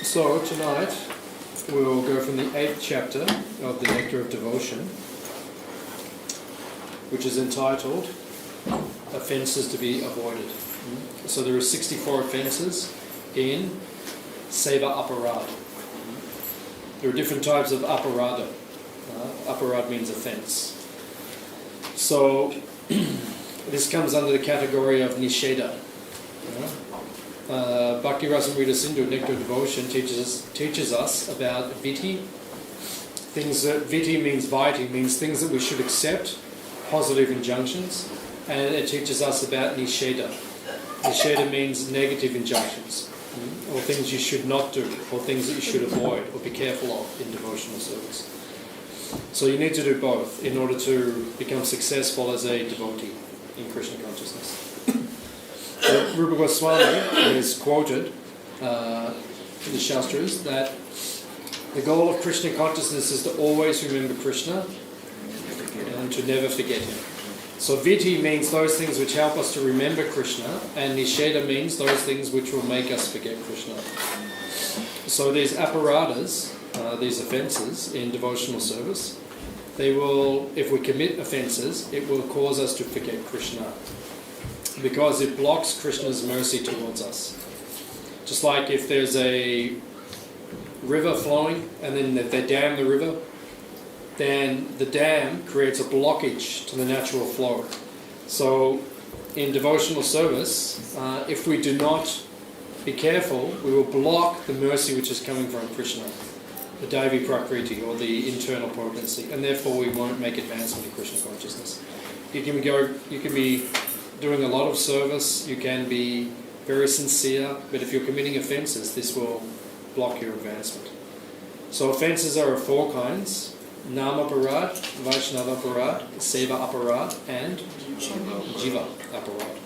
So tonight we'll go from the 8th chapter of the Nectar of Devotion, which is entitled Offences to be Avoided. So there are 64 offences in Seva Aparad. There are different types of aparada. Aparad means offence. So this comes under the category of nisheda. Bhakti-rasamrta-sindhu, Nectar of Devotion, teaches us about viti. Things that viti means vaiti, means things that we should accept, positive injunctions, and it teaches us about nisheda. Nisheda means negative injunctions, or things you should not do, or things that you should avoid or be careful of in devotional service. So you need to do both in order to become successful as a devotee in Krishna consciousness. Rupa Gosvami is quoted in the Shastras that the goal of Krishna consciousness is to always remember Krishna and to never forget him. So viti means those things which help us to remember Krishna, and nisheda means those things which will make us forget Krishna. So these aparadas, these offences in devotional service, they will, if we commit offences, it will cause us to forget Krishna, because it blocks Krishna's mercy towards us. Just like if there's a river flowing and then they dam the river, then the dam creates a blockage to the natural flow. So in devotional service, if we do not be careful, we will block the mercy which is coming from Krishna, the Daivi Prakriti, or the internal potency, and therefore we won't make advancement in Krishna consciousness. You can be doing a lot of service, you can be very sincere, but if you're committing offences, this will block your advancement. So offences are of four kinds: Nama Aparad, Vaishnava Aparad, Seva Aparad, and Jiva Aparad.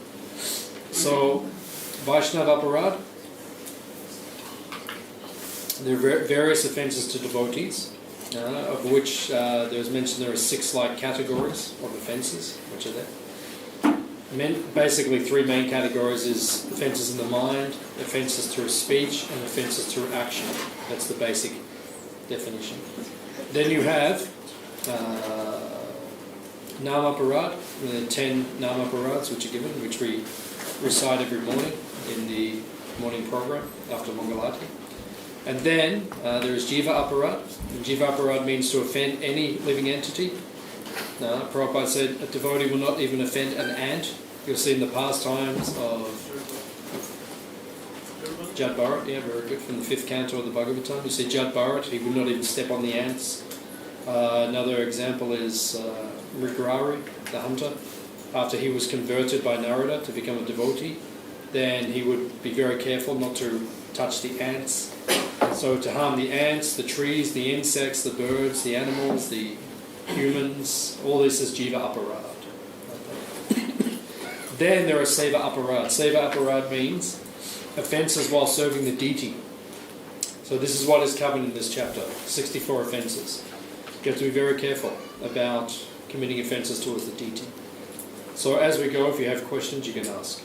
So Vaishnava Aparad, there are various offences to devotees, of which there's mentioned there are 6 like categories of offences, which are there. Basically, 3 main categories is offences in the mind, offences through speech, and offences through action. That's the basic definition. Then you have Nama Parad, the 10 Nama Parads which are given, which we recite every morning in the morning program after Mangalati. And then there is Jiva Aparad. And Jiva Aparad means to offend any living entity. Prabhupada said a devotee will not even offend an ant. You'll see in the pastimes of Jad Bharat, very good, from the 5th canto of the Bhagavatam. You see Jad Bharat, he would not even step on the ants. Another example is Mrigarari, the hunter. After he was converted by Narada to become a devotee, then he would be very careful not to touch the ants. So to harm the ants, the trees, the insects, the birds, the animals, the humans, all this is Jiva Aparad. Then there are Seva Aparad. Seva Aparad means offences while serving the deity. So this is what is covered in this chapter, 64 offences. You have to be very careful about committing offences towards the deity. So as we go, if you have questions, you can ask.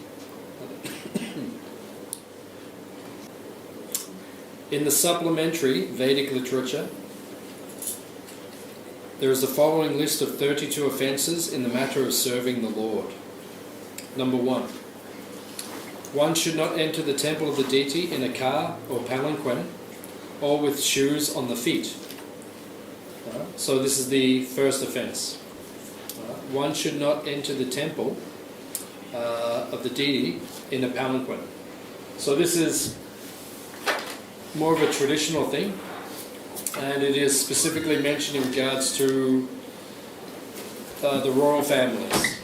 In the supplementary Vedic literature, there is the following list of 32 offences in the matter of serving the Lord. Number 1. One should not enter the temple of the deity in a car or palanquin or with shoes on the feet. So this is the first offence. One should not enter the temple of the deity in a palanquin. So this is more of a traditional thing, and it is specifically mentioned in regards to the royal families.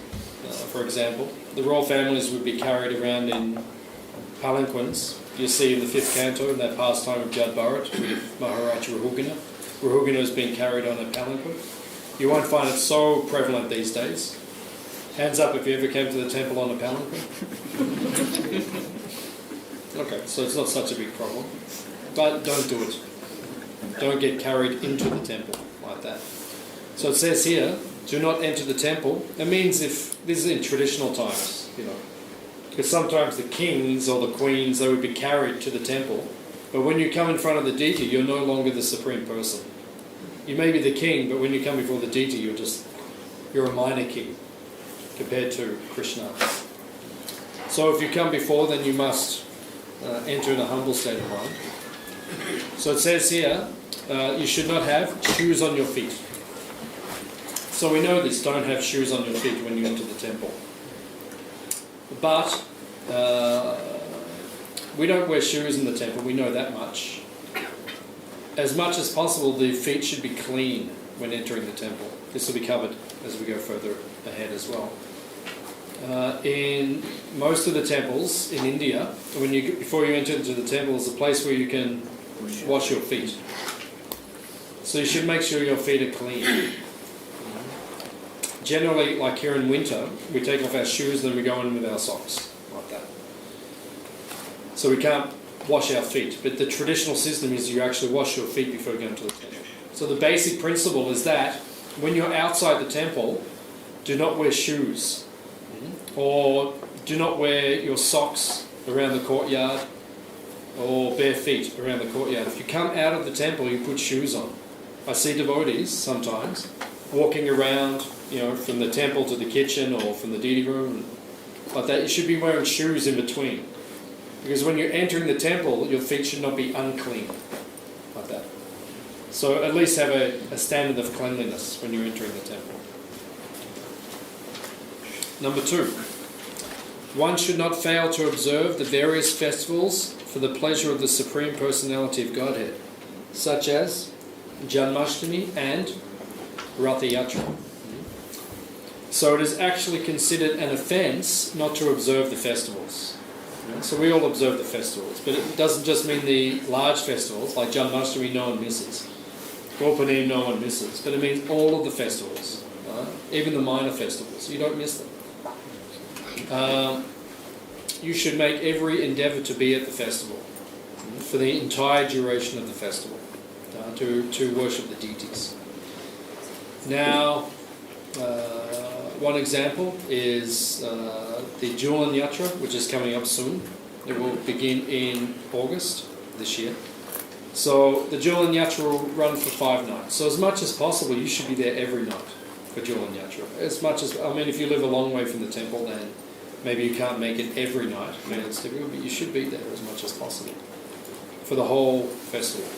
For example, the royal families would be carried around in palanquins. You see in the 5th canto, in that pastime of Jad Bharat with Maharaj Rahugana. Rahugana has been carried on a palanquin. You won't find it so prevalent these days. Hands up if you ever came to the temple on a palanquin. Okay, so it's not such a big problem. But don't do it. Don't get carried into the temple like that. So it says here, do not enter the temple. It means if, this is in traditional times, because sometimes the kings or the queens, they would be carried to the temple But when you come in front of the deity, you're no longer the supreme person. You may be the king, but when you come before the deity, you're a minor king compared to Krishna. So if you come before, then you must enter in a humble state of mind. So it says here, you should not have shoes on your feet. So we know this, don't have shoes on your feet when you enter the temple. But we don't wear shoes in the temple, we know that much. As much as possible, the feet should be clean when entering the temple. This will be covered as we go further ahead as well. In most of the temples in India, before you enter into the temple, is a place where you can wash your feet. So you should make sure your feet are clean. Generally, like here in winter, we take off our shoes and then we go in with our socks, like that. So we can't wash our feet, but the traditional system is you actually wash your feet before you go into the temple. So the basic principle is that when you're outside the temple, do not wear shoes, or do not wear your socks around the courtyard, or bare feet around the courtyard. If you come out of the temple, you put shoes on. I see devotees sometimes walking around, from the temple to the kitchen or from the deity room, like that. You should be wearing shoes in between. Because when you're entering the temple, your feet should not be unclean, like that. So at least have a standard of cleanliness when you're entering the temple. Number 2, one should not fail to observe the various festivals for the pleasure of the Supreme Personality of Godhead, such as Janmashtami and Ratha Yatra. So it is actually considered an offence not to observe the festivals. So we all observe the festivals, but it doesn't just mean the large festivals, like Janmashtami no one misses, Gopanim no one misses, but it means all of the festivals, even the minor festivals, you don't miss them. You should make every endeavour to be at the festival for the entire duration of the festival, to worship the deities. Now, one example is the Julan Yatra, which is coming up soon. It will begin in August this year. So the Julan Yatra will run for 5 nights. So as much as possible, you should be there every night for Julan Yatra. As much as, if you live a long way from the temple, then maybe you can't make it every night. It's difficult, but you should be there as much as possible for the whole festival.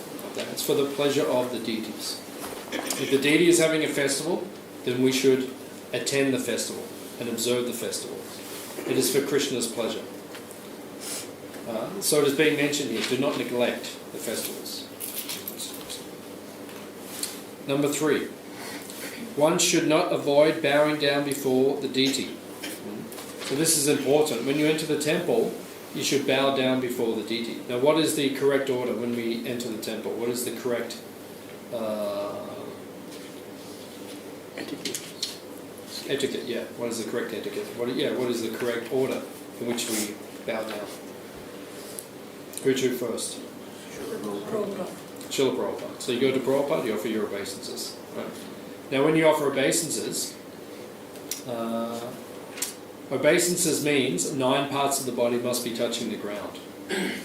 It's for the pleasure of the deities. If the deity is having a festival, then we should attend the festival and observe the festival. It is for Krishna's pleasure. So it is being mentioned here, do not neglect the festivals. Number 3, one should not avoid bowing down before the deity. So this is important. When you enter the temple, you should bow down before the deity. Now what is the correct order when we enter the temple? What is the correct etiquette, yeah. What is the correct etiquette? What is the correct order in which we bow down? Who to first? Srila Prabhupada. So you go to Prabhupada, you offer your obeisances. Right? Now when you offer obeisances, obeisances means 9 parts of the body must be touching the ground.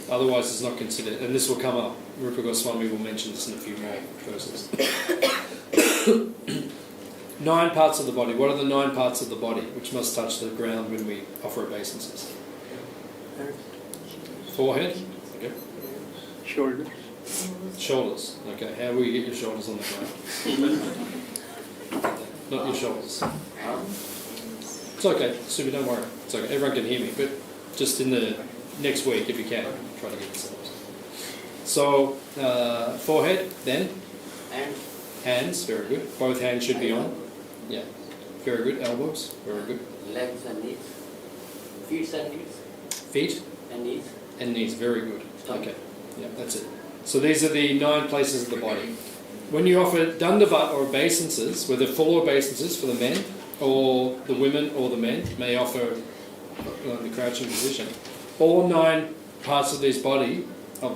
Otherwise it's not considered, and this will come up. Rupa Gosvami will mention this in a few more verses. 9 parts of the body. What are the 9 parts of the body which must touch the ground when we offer obeisances? Forehead? Okay. Shoulders. Shoulders. Okay. How will you get your shoulders on the ground? Not your shoulders. It's okay. Super, don't worry. It's okay. Everyone can hear me, but just in the next week, if you can, try to get yourselves. So, forehead, then? Hands, very good. Both hands should be on. Yeah, very good. Elbows, very good. Legs and knees. Feet and knees. Feet? And knees. And knees, very good. Okay, yeah, that's it. So these are the 9 places of the body. When you offer dandavat or obeisances, whether full obeisances for the men, or the women or the men may offer the crouching position, all 9 parts of the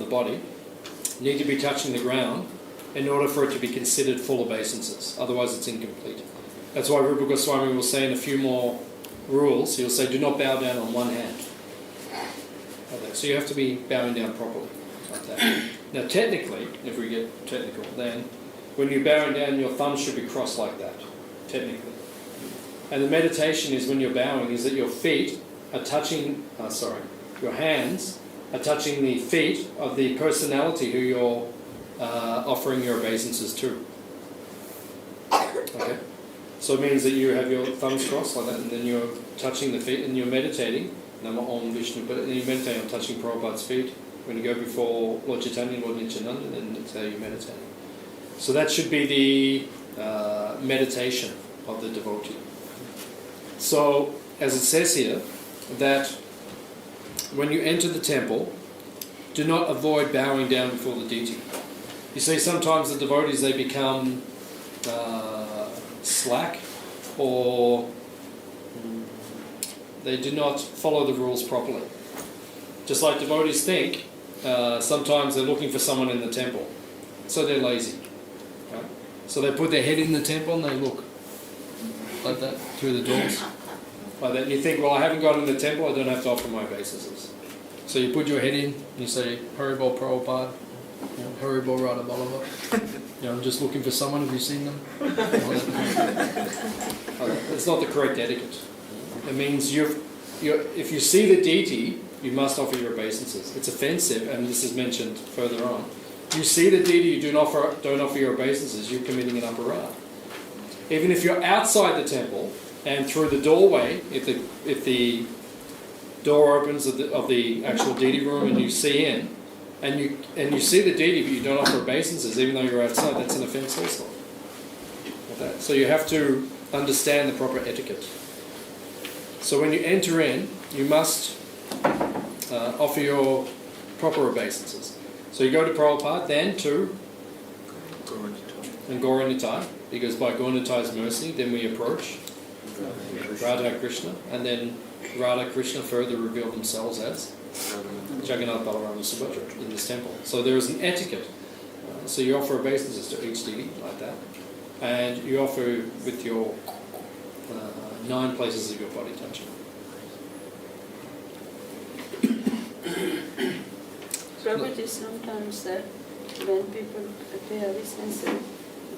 body need to be touching the ground in order for it to be considered full obeisances. Otherwise it's incomplete. That's why Rupa Goswami will say in a few more rules, he'll say do not bow down on one hand. Okay, so you have to be bowing down properly. like that. Now technically, if we get technical, then when you're bowing down, your thumbs should be crossed like that, technically. And the meditation is when you're bowing, is that your feet are touching, your hands are touching the feet of the personality who you're offering your obeisances to. Okay? So it means that you have your thumbs crossed like that, and then you're touching the feet, and you're meditating, Nama Om Vishnu, but then you meditate on touching Prabhupada's feet. When you go before Lord Caitanya, Lord Nityananda, then that's how you meditate. So that should be the meditation of the devotee. So, as it says here, that when you enter the temple, do not avoid bowing down before the deity. You see, sometimes the devotees, they become slack, or they do not follow the rules properly. Just like devotees think, sometimes they're looking for someone in the temple, so they're lazy. Right? So they put their head in the temple and they look like that through the doors. Like that. And you think, well, I haven't gone in the temple, I don't have to offer my obeisances. So you put your head in and you say, Haribol Prabhupada, Haribol Radha Ballava. I'm just looking for someone, have you seen them? It's not the correct etiquette. It means if you see the deity, you must offer your obeisances. It's offensive, and this is mentioned further on. You see the deity, you don't offer your obeisances, you're committing an aparad. Even if you're outside the temple, and through the doorway, if the door opens of the actual deity room and you see in, and you see the deity but you don't offer obeisances, even though you're outside, that's an offence also. Okay? So you have to understand the proper etiquette. So when you enter in, you must offer your proper obeisances. So you go to Prabhupada, then to Gauranitai, because by Gauranitai's mercy, then we approach Radha Krishna, and then Radha Krishna further reveal themselves as Jagannath, Balarama, and Subhadra in this temple. So there is an etiquette. So you offer obeisances to each deity like that, and you offer with your 9 places of your body touching. Prabhuji, sometimes when people they are sensitive,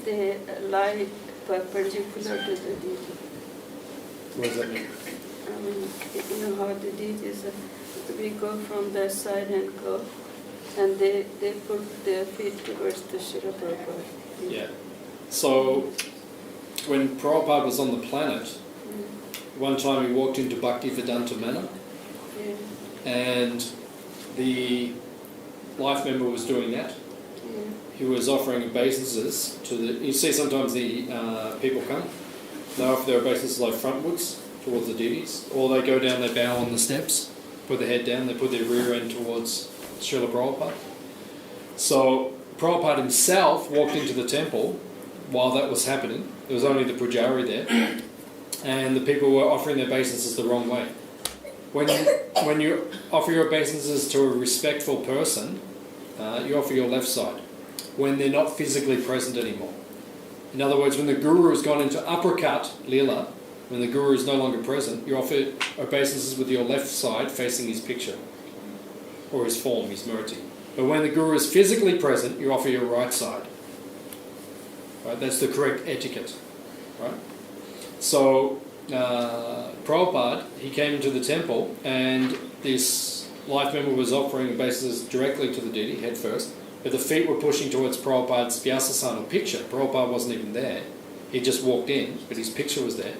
they lie perpendicular to the deity. What does that mean? I mean, you know how the deity is, we go from that side and go, and they put their feet towards the Srila Prabhupada. Yeah. So, when Prabhupada was on the planet, one time he walked into Bhaktivedanta Manor, and the life member was doing that. He was offering obeisances to the... You see sometimes the people come, they offer their obeisances like frontwards towards the deities, or they go down, they bow on the steps, put their head down, they put their rear end towards Srila Prabhupada. So Prabhupada himself walked into the temple while that was happening. There was only the pujari there, and the people were offering their obeisances the wrong way. When you offer your obeisances to a respectful person, you offer your left side, when they're not physically present anymore. In other words, when the Guru has gone into uppercut Leela, when the Guru is no longer present, you offer obeisances with your left side facing his picture, or his form, his murti. But when the Guru is physically present, you offer your right side. Right? That's the correct etiquette. Right? So, Prabhupada, he came into the temple, and this life member was offering obeisances directly to the deity, head first, but the feet were pushing towards Prabhupada's Vyasasana picture. Prabhupada wasn't even there. He just walked in, but his picture was there.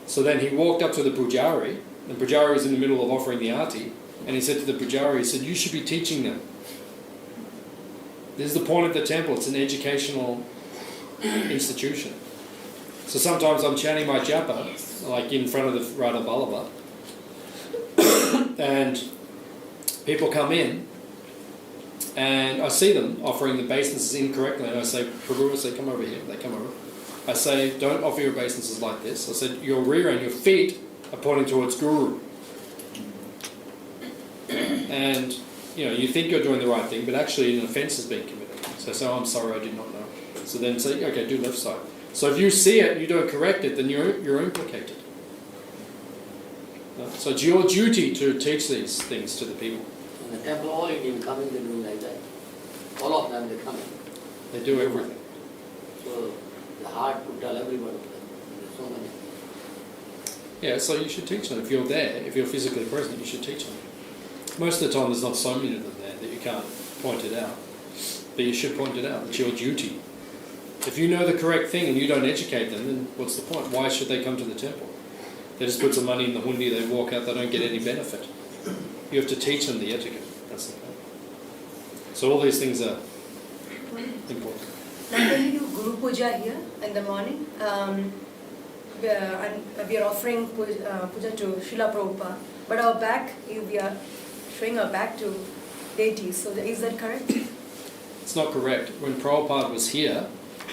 So then he walked up to the pujari, and pujari was in the middle of offering the arti, and he said to the pujari, he said, you should be teaching them. This is the point of the temple. It's an educational institution. So sometimes I'm chanting my japa, like in front of the Radha Ballava, and people come in, and I see them offering the obeisances incorrectly, and I say, Prabhu, I say, come over here. They come over. I say, don't offer your obeisances like this. I said, your rear and your feet are pointing towards Guru. And, you think you're doing the right thing, but actually an offence has been committed. So I say, oh, I'm sorry, I did not know. So then say, okay, do left side. So if you see it and you don't correct it, then you're implicated. So it's your duty to teach these things to the people. The temple, all Indian coming, they're doing like that. All of them, they're coming. They do everything. So it's hard to tell everyone of them. There's so many. Yeah, so you should teach them. If you're there, if you're physically present, you should teach them. Most of the time there's not so many of them there that you can't point it out. But you should point it out. It's your duty. If you know the correct thing and you don't educate them, then what's the point? Why should they come to the temple? They just put some money in the hundi, they walk out, they don't get any benefit. You have to teach them the etiquette. That's the point. So all these things are important. Not only do Guru Puja here in the morning, we are offering puja to Srila Prabhupada, but our back, we are showing our back to deities. So is that correct? It's not correct. When Prabhupada was here,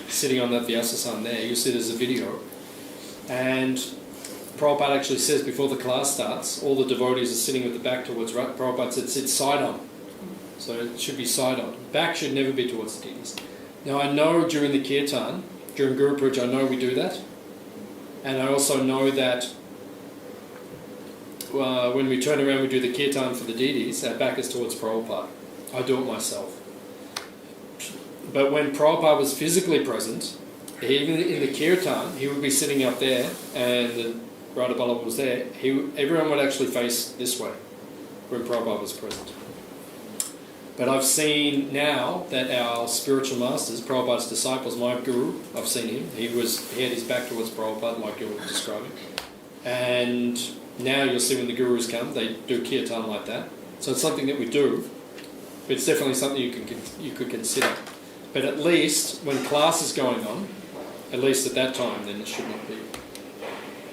sitting on that Vyasasan there, you see there's a video, and Prabhupada actually says before the class starts, all the devotees are sitting with the back towards right. Prabhupada said, sit side on. So it should be side on. Back should never be towards the deities. Now I know during the kirtan, during Guru Puja, I know we do that. And I also know that when we turn around we do the kirtan for the deities, our back is towards Prabhupada. I do it myself. But when Prabhupada was physically present, even in the kirtan, he would be sitting up there and the Radha Ballabha was there. Everyone would actually face this way when Prabhupada was present. But I've seen now that our spiritual masters, Prabhupada's disciples, my guru, I've seen him. He had his back towards Prabhupada, like you were describing. And now you'll see when the gurus come, they do kirtan like that. So it's something that we do. But it's definitely something you could consider. But at least when class is going on, at least at that time, then it should not be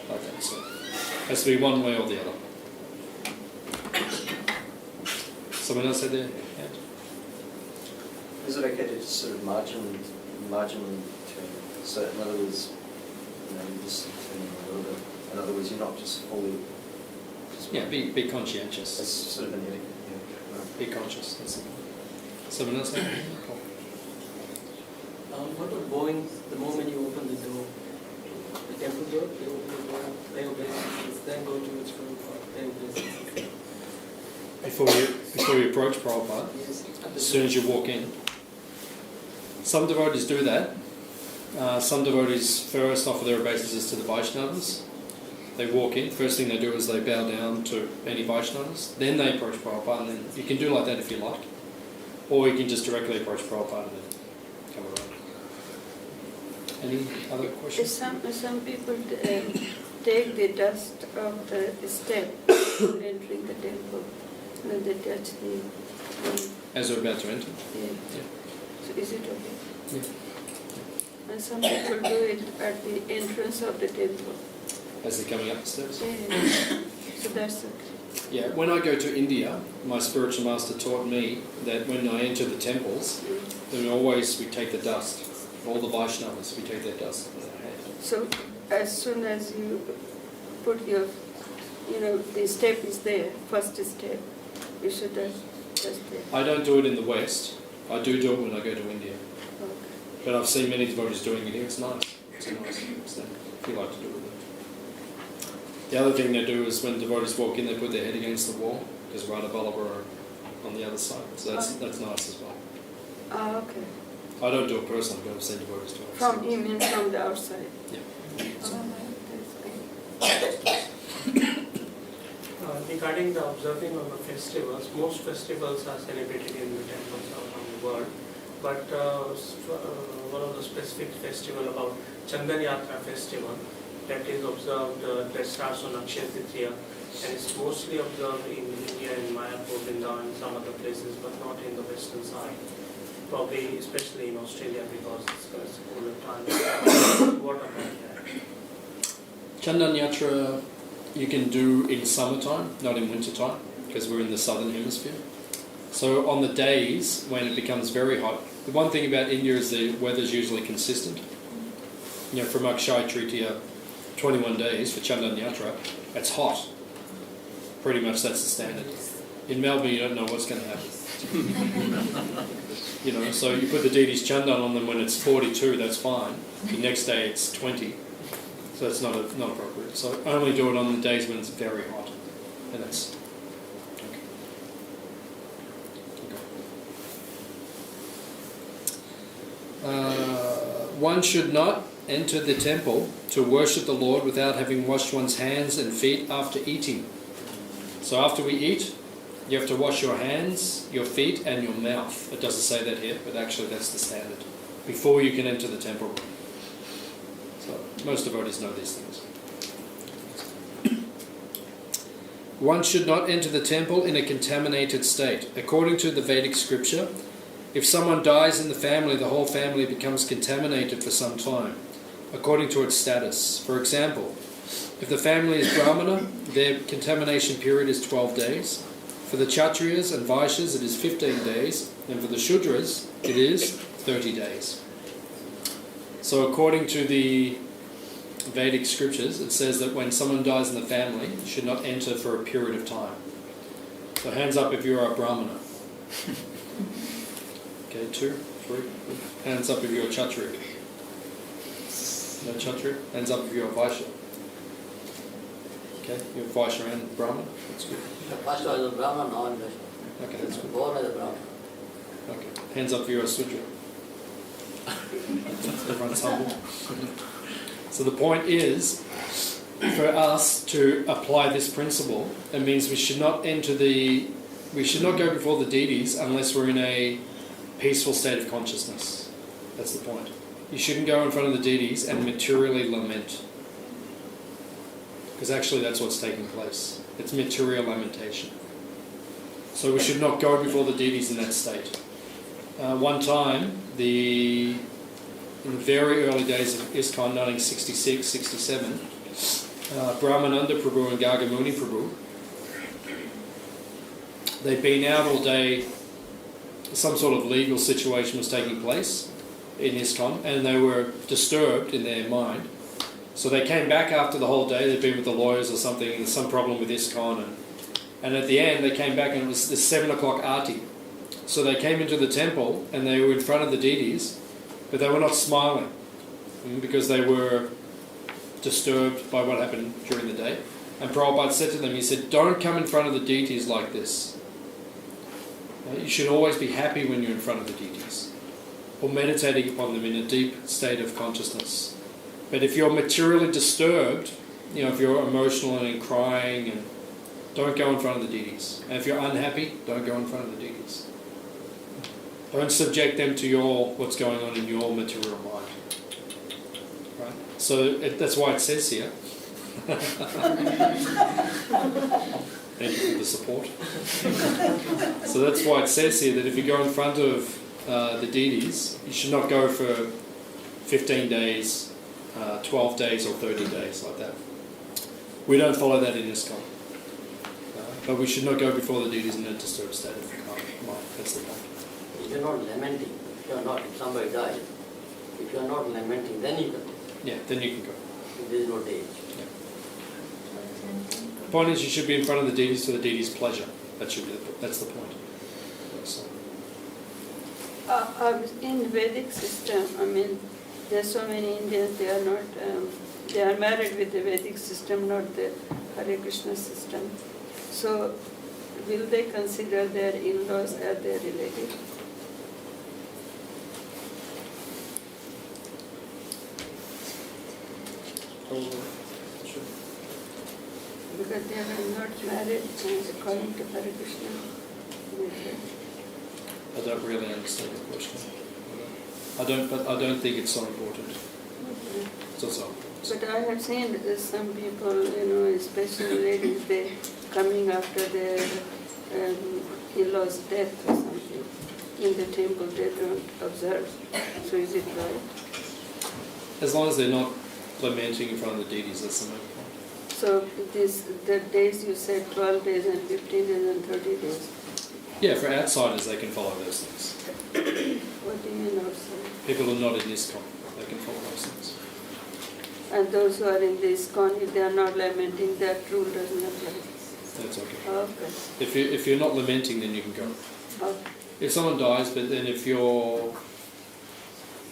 like that. So it has to be one way or the other. Someone else had their hand? Is it okay to just sort of marginally turn? So in other words, you're just turning a little bit. In other words, you're not just fully... Be conscientious. That's sort of an etiquette. Yeah. Be conscious. That's it. Someone else had their hand? What about bowing the moment you open the door? The temple door, you open the door, pay obeisance, then go towards Prabhupada, pay obeisance. Before you approach Prabhupada, Yes. as soon as you walk in. Some devotees do that. Some devotees first offer their obeisances to the Vaishnavas. They walk in, first thing they do is they bow down to any Vaishnavas, then they approach Prabhupada, and then you can do like that if you like. Or you can just directly approach Prabhupada and then come around. Any other questions? Some people take the dust of the step entering the temple, and then they touch the... As we're about to enter? Yeah. Yeah. So is it okay? Yeah. And some people do it at the entrance of the temple. As they're coming up the steps? Yeah. So that's okay. Yeah, when I go to India, my spiritual master taught me that when I enter the temples, then we take the dust. All the Vaishnavas, we take their dust in their head. So as soon as you put your, the step is there, first step, you should just there. I don't do it in the West. I do it when I go to India. Okay. But I've seen many devotees doing it here. It's nice. It's a nice thing if you like to do it. The other thing they do is when devotees walk in, they put their head against the wall because Radha Ballabha are on the other side. So that's nice as well. Okay. I don't do it personally, but I've seen devotees do it. From the outside. Yeah. That's good. Regarding the observing of the festivals, most festivals are celebrated in the temples around the world. But one of the specific festival about Chandan Yatra festival that is observed, that starts on Akshaya Tritiya, and it's mostly observed in India, in Mayapur, Vrindavan, and some other places, but not in the western side. Probably, especially in Australia, because it's cooler time. What about that? Chandan Yatra you can do in summertime, not in wintertime, because we're in the southern hemisphere. So on the days when it becomes very hot, the one thing about India is the weather's usually consistent. From Akshaya Tritiya, 21 days for Chandan Yatra, it's hot. Pretty much that's the standard. In Melbourne you don't know what's going to happen. So you put the deities Chandan on them when it's 42, that's fine. The next day it's 20. So that's not appropriate. So only do it on the days when it's very hot. And that's okay. one should not enter the temple to worship the Lord without having washed one's hands and feet after eating. So after we eat, you have to wash your hands, your feet, and your mouth. It doesn't say that here, but actually that's the standard. Before you can enter the temple. So most devotees know these things. One should not enter the temple in a contaminated state. According to the Vedic scripture, if someone dies in the family, the whole family becomes contaminated for some time, according to its status. For example, if the family is Brahmana, their contamination period is 12 days. For the Kshatriyas and Vaishyas, it is 15 days. And for the Shudras, it is 30 days. So according to the Vedic scriptures, it says that when someone dies in the family, you should not enter for a period of time. So hands up if you're a Brahmana. Okay, 2, 3. Hands up if you're a Kshatriya. No Kshatriya? Hands up if you're a Vaishya. Okay, you're a Vaishya and Brahmana. That's good. The first was a Brahman, now I'm Okay, that's good. born as a Brahman. Okay, hands up if you're a Sudra. Everyone's humble. So the point is, for us to apply this principle, it means we should not go before the deities unless we're in a peaceful state of consciousness. That's the point. You shouldn't go in front of the deities and materially lament. Because actually that's what's taking place. It's material lamentation. So we should not go before the deities in that state. One time, in the very early days of ISKCON, 1966, 67, Brahmananda Prabhu and Gargamuni Prabhu, they'd been out all day, some sort of legal situation was taking place in ISKCON, and they were disturbed in their mind. So they came back after the whole day, they'd been with the lawyers or something, and there's some problem with ISKCON, and at the end they came back and it was the 7 o'clock arti. So they came into the temple and they were in front of the deities, but they were not smiling because they were disturbed by what happened during the day. And Prabhupada said to them, he said, don't come in front of the deities like this. You should always be happy when you're in front of the deities, or meditating upon them in a deep state of consciousness. But if you're materially disturbed, if you're emotional and crying, and don't go in front of the deities. And if you're unhappy, don't go in front of the deities. Don't subject them to what's going on in your material mind. Right? So that's why it says here. Thank you for the support. So that's why it says here that if you go in front of the deities, you should not go for 15 days, 12 days or 30 days like that. We don't follow that in ISKCON. But we should not go before the deities in a disturbed state of mind. That's the point. If you're not lamenting, if somebody dies, if you're not lamenting, then you can go. Yeah, then you can go. There is no date. Yeah. The point is you should be in front of the deities for the deities' pleasure. That's the point. So. In Vedic system, there are so many Indians, they are married with the Vedic system, not the Hare Krishna system. So, will they consider their in-laws as their relatives? Sure. Because they are not married according to Hare Krishna. I don't really understand the question. I don't think it's so important. Okay. It's not so important. But I have seen some people, especially ladies, they coming after their in-law's death or something. In the temple, they don't observe. So is it right? As long as they're not lamenting in front of the deities, that's the main point. So the days you said, 12 days and 15 days and 30 days. Yeah, for outsiders, they can follow those things. What do you mean outside? People who are not in ISKCON, they can follow those things. And those who are in the ISKCON, if they are not lamenting, that rule doesn't apply. That's okay. Okay. If you're not lamenting, then you can go. Okay. If someone dies, but then if you're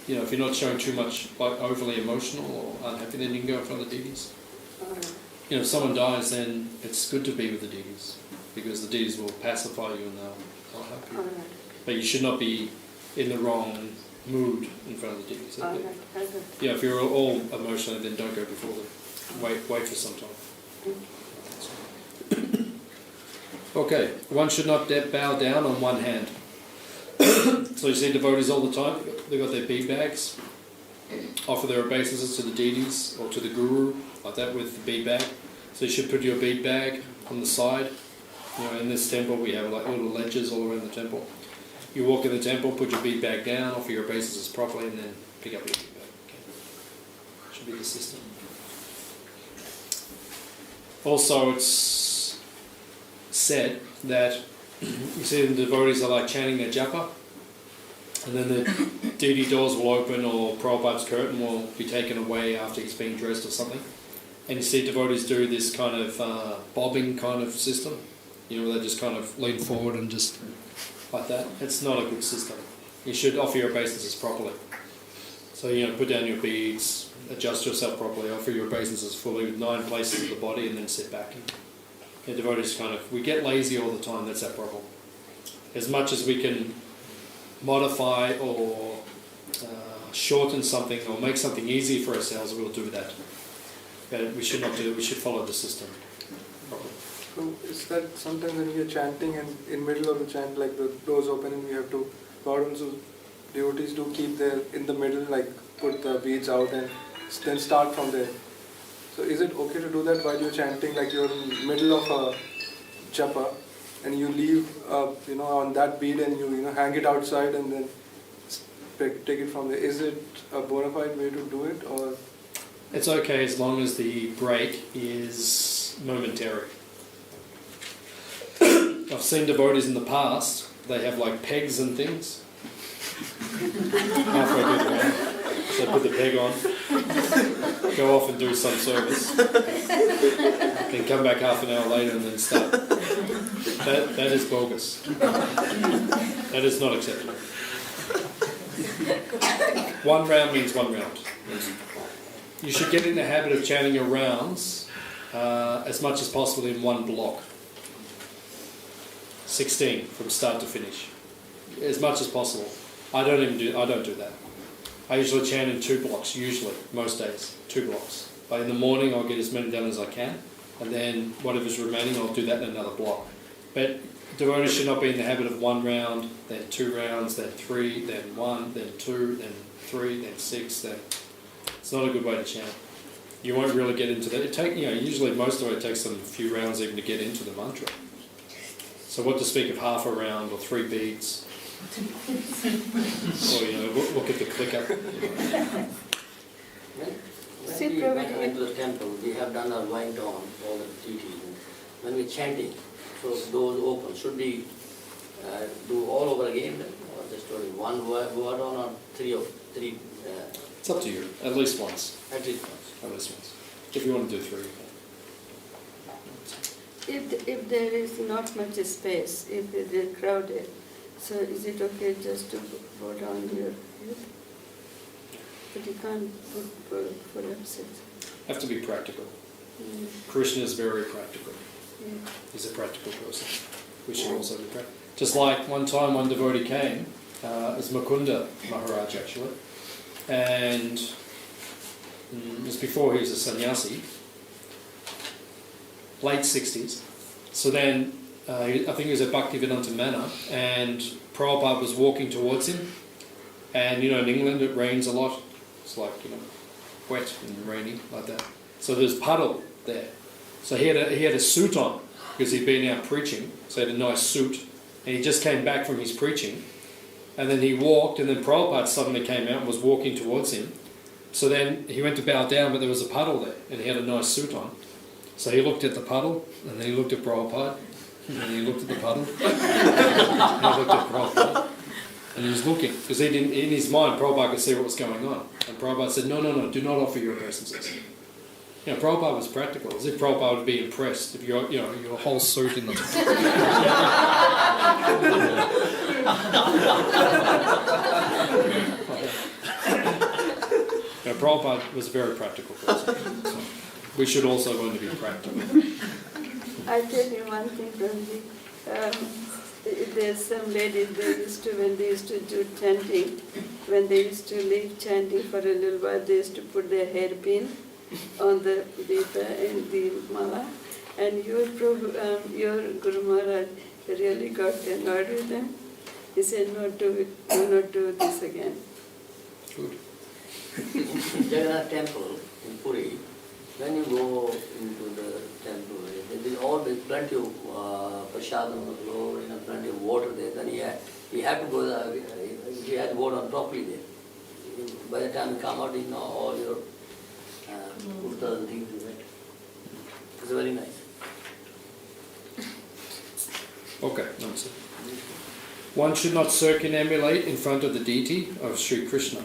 not showing too much, like overly emotional or unhappy, then you can go in front of the deities. All right. If someone dies, then it's good to be with the deities, because the deities will pacify you and they'll help you. All right. But you should not be in the wrong mood in front of the deities. I got Yeah, if you're all emotional, then don't go before them. Wait for some time. Okay, one should not bow down on one hand. So you see devotees all the time, they've got their bead bags, offer their obeisances to the deities or to the guru, like that with the bead bag. So you should put your bead bag on the side. You know, in this temple we have like little ledges all around the temple. You walk in the temple, put your bead bag down, offer your obeisances properly, and then pick up your bead bag. Okay. Should be the system. Also, it's said that you see the devotees are like chanting their japa, and then the deity doors will open or Prabhupada's curtain will be taken away after he's being dressed or something. And you see devotees do this kind of bobbing kind of system. You know, they just kind of lean forward and just like that. It's not a good system. You should offer your obeisances properly. So, you know, put down your beads, adjust yourself properly, offer your obeisances fully with 9 places of the body, and then sit back. And devotees we get lazy all the time, that's our problem. As much as we can modify or shorten something or make something easy for ourselves, we'll do that. But we should not do it, we should follow the system properly. So is that sometimes when we are chanting and in middle of the chant, like the doors open and we have to bow down, so devotees do keep their in the middle, like put the beads out and then start from there. So is it okay to do that while you're chanting, like you're in the middle of a japa and you leave, on that bead and you hang it outside and then take it from there? Is it a bona fide way to do it, or? It's okay as long as the break is momentary. I've seen devotees in the past, they have like pegs and things. Halfway through the round, so they put the peg on, go off and do some service, then come back half an hour later and then start. That is bogus. That is not acceptable. 1 round means 1 round. You should get in the habit of chanting your rounds as much as possible in 1 block. 16 from start to finish, as much as possible. I don't do that. I usually chant in 2 blocks. Most days, 2 blocks. But in the morning, I'll get as many done as I can, and then whatever's remaining, I'll do that in another block. But devotees should not be in the habit of 1 round, then 2 rounds, then 3, then 1, then 2, then 3, then 6. Then it's not a good way to chant. You won't really get into that. Usually most of it takes them a few rounds even to get into the mantra. So what to speak of half a round or 3 beads, or look at the clicker. When we went into the temple, we have done our lying down, all the deities. When we're chanting, so doors open. Should we do all over again, or just only 1 word or 3? It's up to you. At least once. At least once. At least once. If you want to do 3. If there is not much space, if it is crowded, so is it okay just to go down your head? But you can't put full emphasis. Have to be practical. Mm. Krishna is very practical. Yeah. He's a practical person. We should also be practical. Just like one time one devotee came, it was Mukunda Maharaj actually, and it was before he was a sannyasi, late 60s. So then, I think he was at Bhaktivedanta Manor, and Prabhupada was walking towards him. And in England it rains a lot. It's like wet and rainy like that. So there's puddle there. So he had a suit on because he'd been out preaching. So he had a nice suit, and he just came back from his preaching. And then he walked, and then Prabhupada suddenly came out and was walking towards him. So then he went to bow down, but there was a puddle there, and he had a nice suit on. So he looked at the puddle, and then he looked at Prabhupada, and then he looked at the puddle, and he looked at Prabhupada, and he was looking, because he didn't, in his mind, Prabhupada could see what was going on. And Prabhupada said, no, do not offer your obeisances. Prabhupada was practical, as if Prabhupada would be impressed if your whole suit in the... Prabhupada was a very practical person. So we should also learn to be practical. I tell you one thing, Prabhuji. There's some ladies, when they used to do chanting, when they used to leave chanting for a little while, they used to put their hairpin on the Vita and the mala. And your Guru Maharaj really got annoyed with them. He said, do not do this again. Good. In Jagannath temple in Puri, when you go into the temple, there will always plenty of prasad on the floor, plenty of water there. Then he had to go there, he had to go down properly there. By the time you come out, you know all your kurtas and things like that. It's very nice. Okay, answer. One should not circumambulate in front of the deity of Sri Krishna.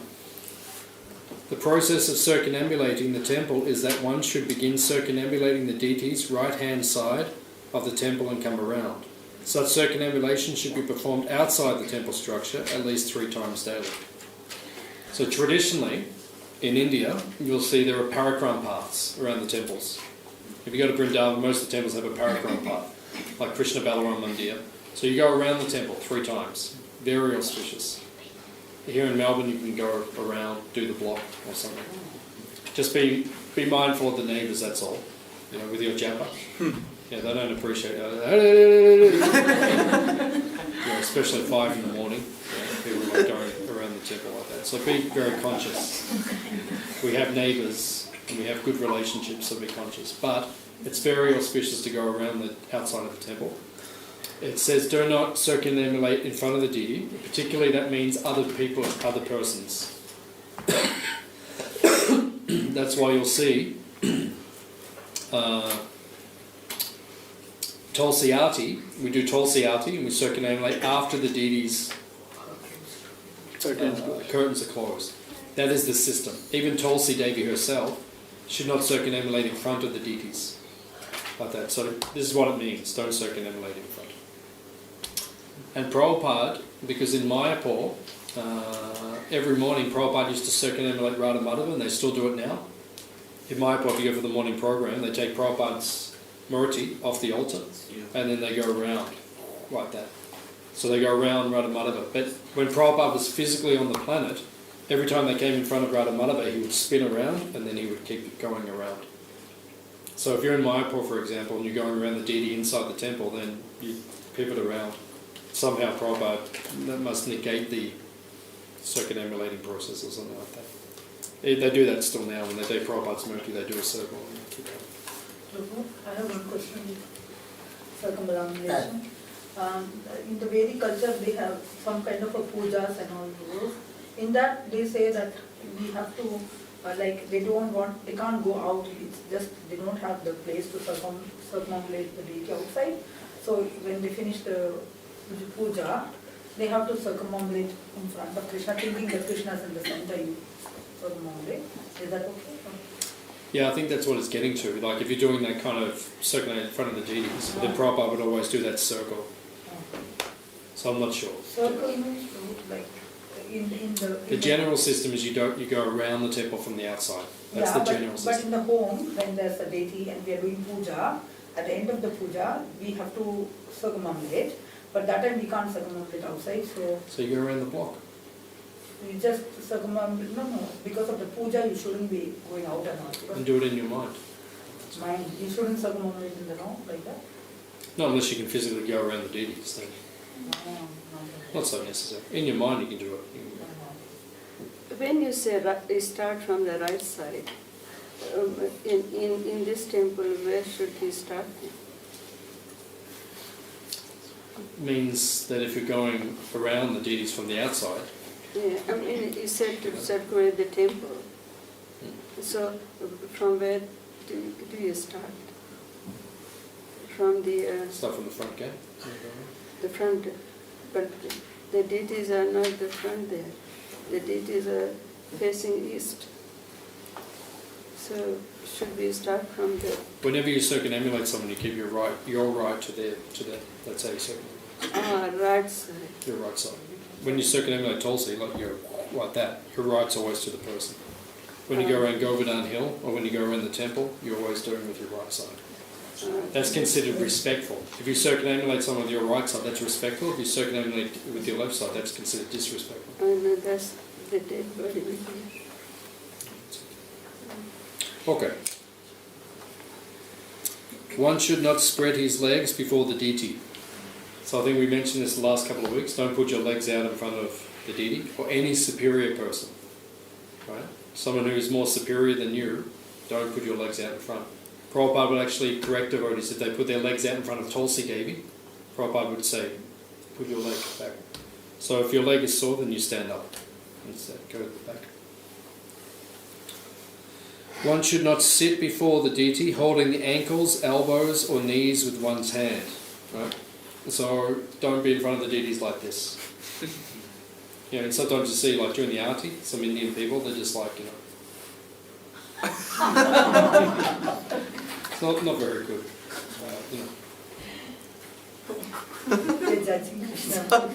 The process of circumambulating the temple is that one should begin circumambulating the deity's right-hand side of the temple and come around. Such circumambulation should be performed outside the temple structure at least 3 times daily. So traditionally, in India, you'll see there are parikram paths around the temples. If you go to Vrindavan, most of the temples have a parikram path, like Krishna Balaram Mandir. So you go around the temple 3 times. Very auspicious. Here in Melbourne, you can go around, do the block or something. Just be mindful of the neighbours, that's all. With your japa. Yeah, they don't appreciate it. Especially at 5 in the morning. People like going around the temple like that. So be very conscious. We have neighbours and we have good relationships, so be conscious. But it's very auspicious to go around the outside of the temple. It says, do not circumambulate in front of the deity. Particularly that means other people, other persons. That's why you'll see Tulsi Aarti. We do Tulsi Aarti and we circumambulate after the deity's curtains are closed. That is the system. Even Tulsi Devi herself should not circumambulate in front of the deities. Like that. So this is what it means. Don't circumambulate in front. And Prabhupada, because in Mayapur, every morning Prabhupada used to circumambulate Radha Madhava, and they still do it now. In Mayapur, if you go for the morning program, they take Prabhupada's murti off the altar, and then they go around like that. So they go around Radha Madhava. But when Prabhupada was physically on the planet, every time they came in front of Radha Madhava, he would spin around, and then he would keep going around. So if you're in Mayapur, for example, and you're going around the deity inside the temple, then you pivot around. Somehow Prabhupada must negate the circumambulating process or something like that. They do that still now. When they do Prabhupada's murti, they do a circle and keep going. I have one question. Circumambulation. In the Vedic culture, they have some kind of a pujas and all those. In that, they say that we have to, they can't go out. It's just they don't have the place to circumambulate the deity outside. So when they finish the puja, they have to circumambulate in front of Krishna, thinking that Krishna is in the center. You circumambulate. Is that okay? Yeah, I think that's what it's getting to. Like if you're doing that kind of circulating in front of the deities, then Prabhupada would always do that circle. So I'm not sure. Circle means like in the general system is you go around the temple from the outside. That's the general system. But in the home, when there's a deity and we are doing puja, at the end of the puja, we have to circumambulate. But that time we can't circumambulate outside, So you go around the block. We just circumambulate, no, because of the puja you shouldn't be going out and out. And do it in your mind. You shouldn't circumambulate in the room like that? Not unless you can physically go around the deities, then. Not so necessary. In your mind you can do it. When you say start from the right side, in this temple, where should he start? Means that if you're going around the deities from the outside. Yeah, I mean, you said to circulate the temple. So, from where do you start? From the... Start from the front gate. The front, but the deities are not the front there. The deities are facing east. So, should we start from the... Whenever you circumambulate someone, you keep your right to their, that's how you circumambulate. Right side. Your right side. When you circumambulate Tulsi, like that, your right's always to the person. When you go around Govardhan Hill, or when you go around the temple, you're always doing with your right side. That's considered respectful. If you circumambulate someone with your right side, that's respectful. If you circumambulate with your left side, that's considered disrespectful. No, that's the dead body will be. Okay. One should not spread his legs before the deity. So I think we mentioned this the last couple of weeks. Don't put your legs out in front of the deity or any superior person. Right? Someone who is more superior than you, don't put your legs out in front. Prabhupada would actually correct devotees if they put their legs out in front of Tulsi Devi. Prabhupada would say, put your leg back. So if your leg is sore, then you stand up. Instead, go to the back. One should not sit before the deity holding the ankles, elbows or knees with one's hand. Right? So don't be in front of the deities like this. You know, and sometimes you see, like during the arti, some Indian people, they're just like, you know. It's not very good. You know. They're judging Krishna.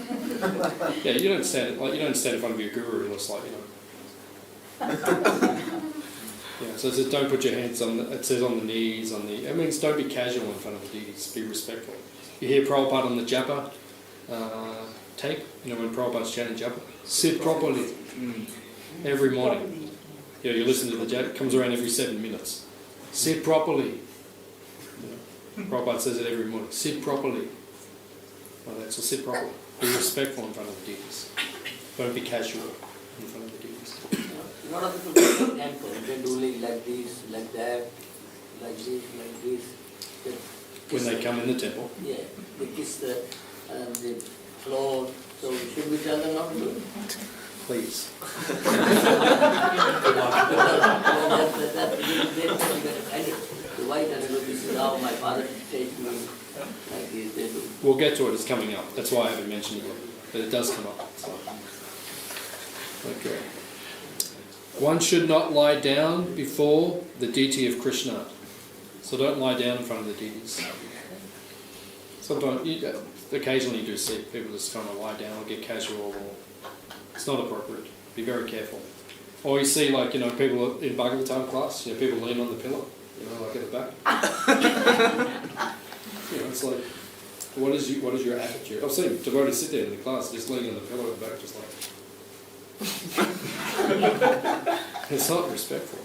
Yeah, you don't stand in front of your guru who looks like, you know. Yeah, so it says don't put your hands on the, it says on the knees, it means don't be casual in front of the deities, be respectful. You hear Prabhupada on the japa tape, you know, when Prabhupada's chanting japa, sit properly every morning. Yeah, you listen to the japa, it comes around every 7 minutes. Sit properly. You know, Prabhupada says it every morning, sit properly. Like that, so sit properly. Be respectful in front of the deities. Don't be casual in front of the deities. A lot of people go to the temple, they do like this, like that, like this, like this. When they come in the temple. Yeah, they kiss the floor. So should we tell them not to do it? Please. The white and this is how my father takes me. Like this, they do. We'll get to it, it's coming up. That's why I haven't mentioned it yet. But it does come up. So. Okay. One should not lie down before the deity of Krishna. So don't lie down in front of the deities. Sometimes, occasionally you do see people just kind of lie down or get casual, or it's not appropriate. Be very careful. Or you see, like, you know, people in Bhagavatam class, you know, people lean on the pillow, you know, like at the back. You know, it's like, what is your attitude? I've seen devotees sit there in the class, just leaning on the pillow at the back, just like. It's not respectful.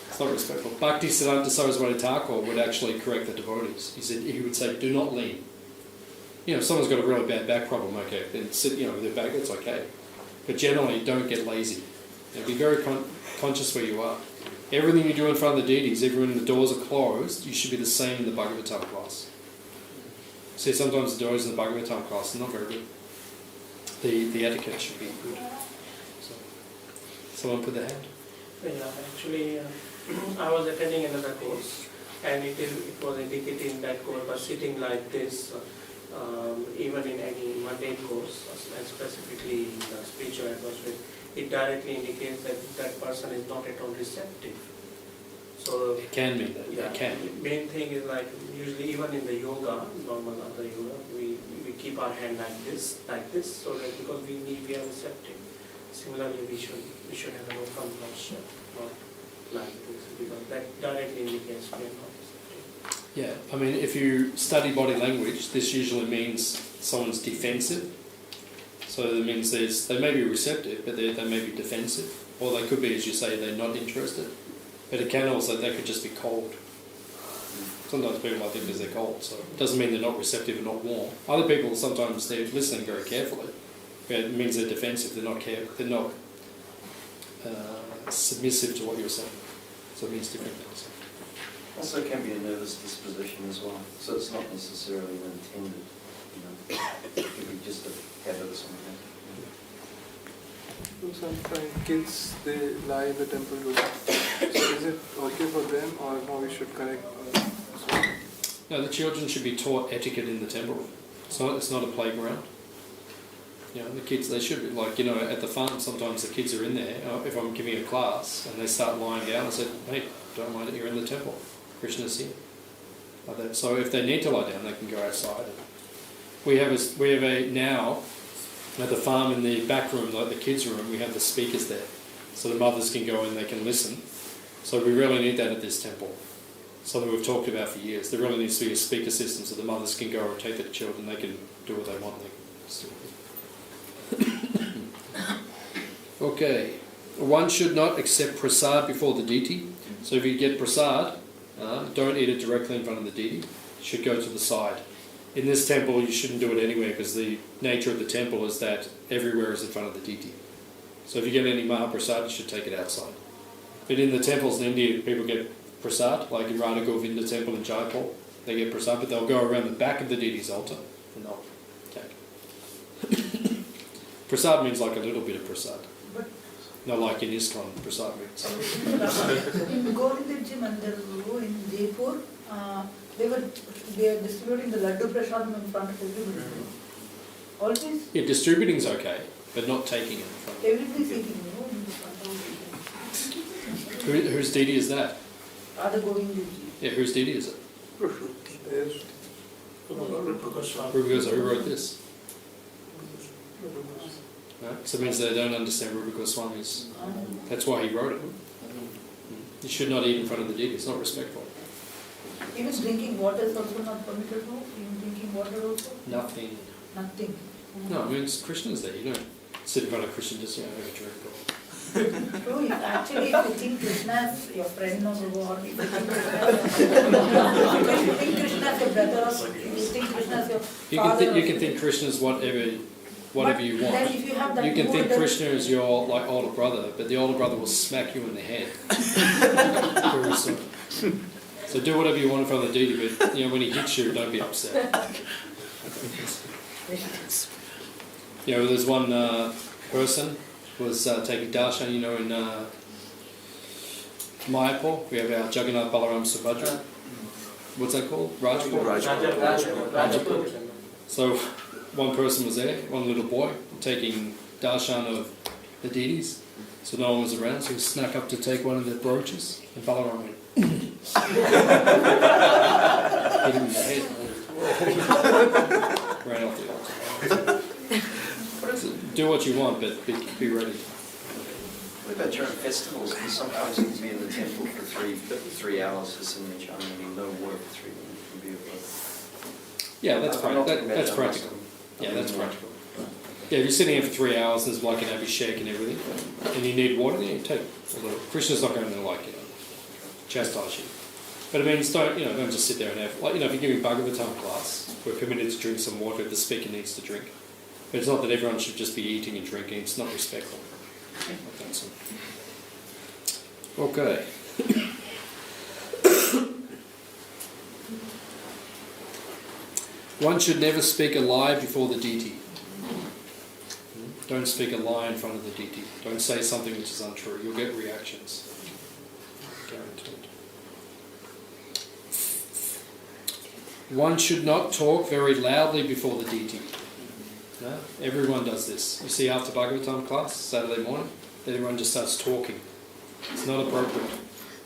It's not respectful. Bhaktivedanta Swami Prabhupada would actually correct the devotees. He would say, do not lean. You know, if someone's got a really bad back problem, okay, then sit, you know, with their back, it's okay. But generally, don't get lazy. You know, be very conscious where you are. Everything you do in front of the deities, even when the doors are closed, you should be the same in the Bhagavatam class. See, sometimes the doors in the Bhagavatam class are not very good. The etiquette should be good. So, someone put their hand. Yeah, actually, I was attending another course, and it was indicated in that course by sitting like this, even in any mundane course, and specifically in the spiritual atmosphere, it directly indicates that that person is not at all receptive. So It can mean that. yeah, It can. the main thing is like usually even in the yoga, normal other yoga, we keep our hand like this, so that because we are receptive. Similarly, we should have an open posture, not like this, because that directly indicates we are not receptive. Yeah, I mean, if you study body language, this usually means someone's defensive. So it means they may be receptive, but they may be defensive. Or they could be, as you say, they're not interested. But it can also, they could just be cold. Sometimes people might think because they're cold, so it doesn't mean they're not receptive and not warm. Other people, sometimes they're listening very carefully. But it means they're defensive, they're not submissive to what you're saying. So it means different things. Also can be a nervous disposition as well, so it's not necessarily intended, you know. It could be just a habit or something. Sometimes kids, they lie in the temple room. So is it okay for them, or no, we should correct? No, the children should be taught etiquette in the temple. It's not a playground. You know, the kids, they should be, like, you know, at the farm, sometimes the kids are in there, if I'm giving a class, and they start lying down, I said, hey, don't mind it, you're in the temple. Krishna's here. Like that. So if they need to lie down, they can go outside. We have now, at the farm in the back room, like the kids' room, we have the speakers there. So the mothers can go in, they can listen. So we really need that at this temple. Something we've talked about for years. There really needs to be a speaker system so the mothers can go and take their children, they can do what they want. They can still Okay. One should not accept prasad before the deity. So if you get prasad, don't eat it directly in front of the deity. It should go to the side. In this temple, you shouldn't do it anyway because the nature of the temple is that everywhere is in front of the deity. So if you get any Mahaprasad, you should take it outside. But in the temples in India, people get prasad, like in Radha Govinda temple in Jaipur, they get prasad, but they'll go around the back of the deity's altar and they'll take it. Prasad means like a little bit of prasad. But Not like in ISKCON, prasad means. in Govindaji Mandir in Jaipur, they are distributing the laddu prasadam in front of everybody. Always, Yeah, distributing's okay, but not taking it in front of everybody is eating, in the front of Whose deity is that? Radha Govindaji. Yeah, whose deity is it? There's Rupa Goswami. Rupa Goswami, who wrote this? Right? So it means they don't understand Rupa Goswami's. That's why he wrote it. You should not eat in front of the deity, it's not respectful. Even drinking water is also not permitted, no? Even drinking water also? Nothing. Nothing. No, I mean, it's Krishna's there. You don't sit in front of Krishna just, have a drink. True, actually, if you think Krishna is your friend or what, if you think Krishna is your brother or if you think Krishna is your father. You can think Krishna's whatever you want. Then if you have that You can think mood, Krishna is your older brother, but the older brother will smack you in the head. Very soon. So do whatever you want in front of the deity, but when he hits you, don't be upset. There's one person who was taking darshan, in Mayapur. We have our Jagannath Balaram Subhadra. What's that called? Rajpur? Rajapur. So one person was there, one little boy, taking darshan of the deities. So no one was around, so he snuck up to take one of their brooches, and Balaram went, hit him in the head. Ran off the altar. So do what you want, but be ready. What about during festivals? Because sometimes you can be in the temple for three hours for some chanting and no water for 3 minutes can be a Yeah, that's practical. Yeah, that's practical. Yeah, if you're sitting here for 3 hours, there's like an abhishek and everything, and you need water, then you take a little. Krishna's not going to chastise you. But it means don't just sit there and have, if you're giving Bhagavatam class, we're permitted to drink some water if the speaker needs to drink. But it's not that everyone should just be eating and drinking, it's not respectful. Okay. One should never speak a lie before the deity. Don't speak a lie in front of the deity. Don't say something which is untrue. You'll get reactions. Guaranteed. One should not talk very loudly before the deity. No? Everyone does this. You see after Bhagavatam class, Saturday morning, everyone just starts talking. It's not appropriate.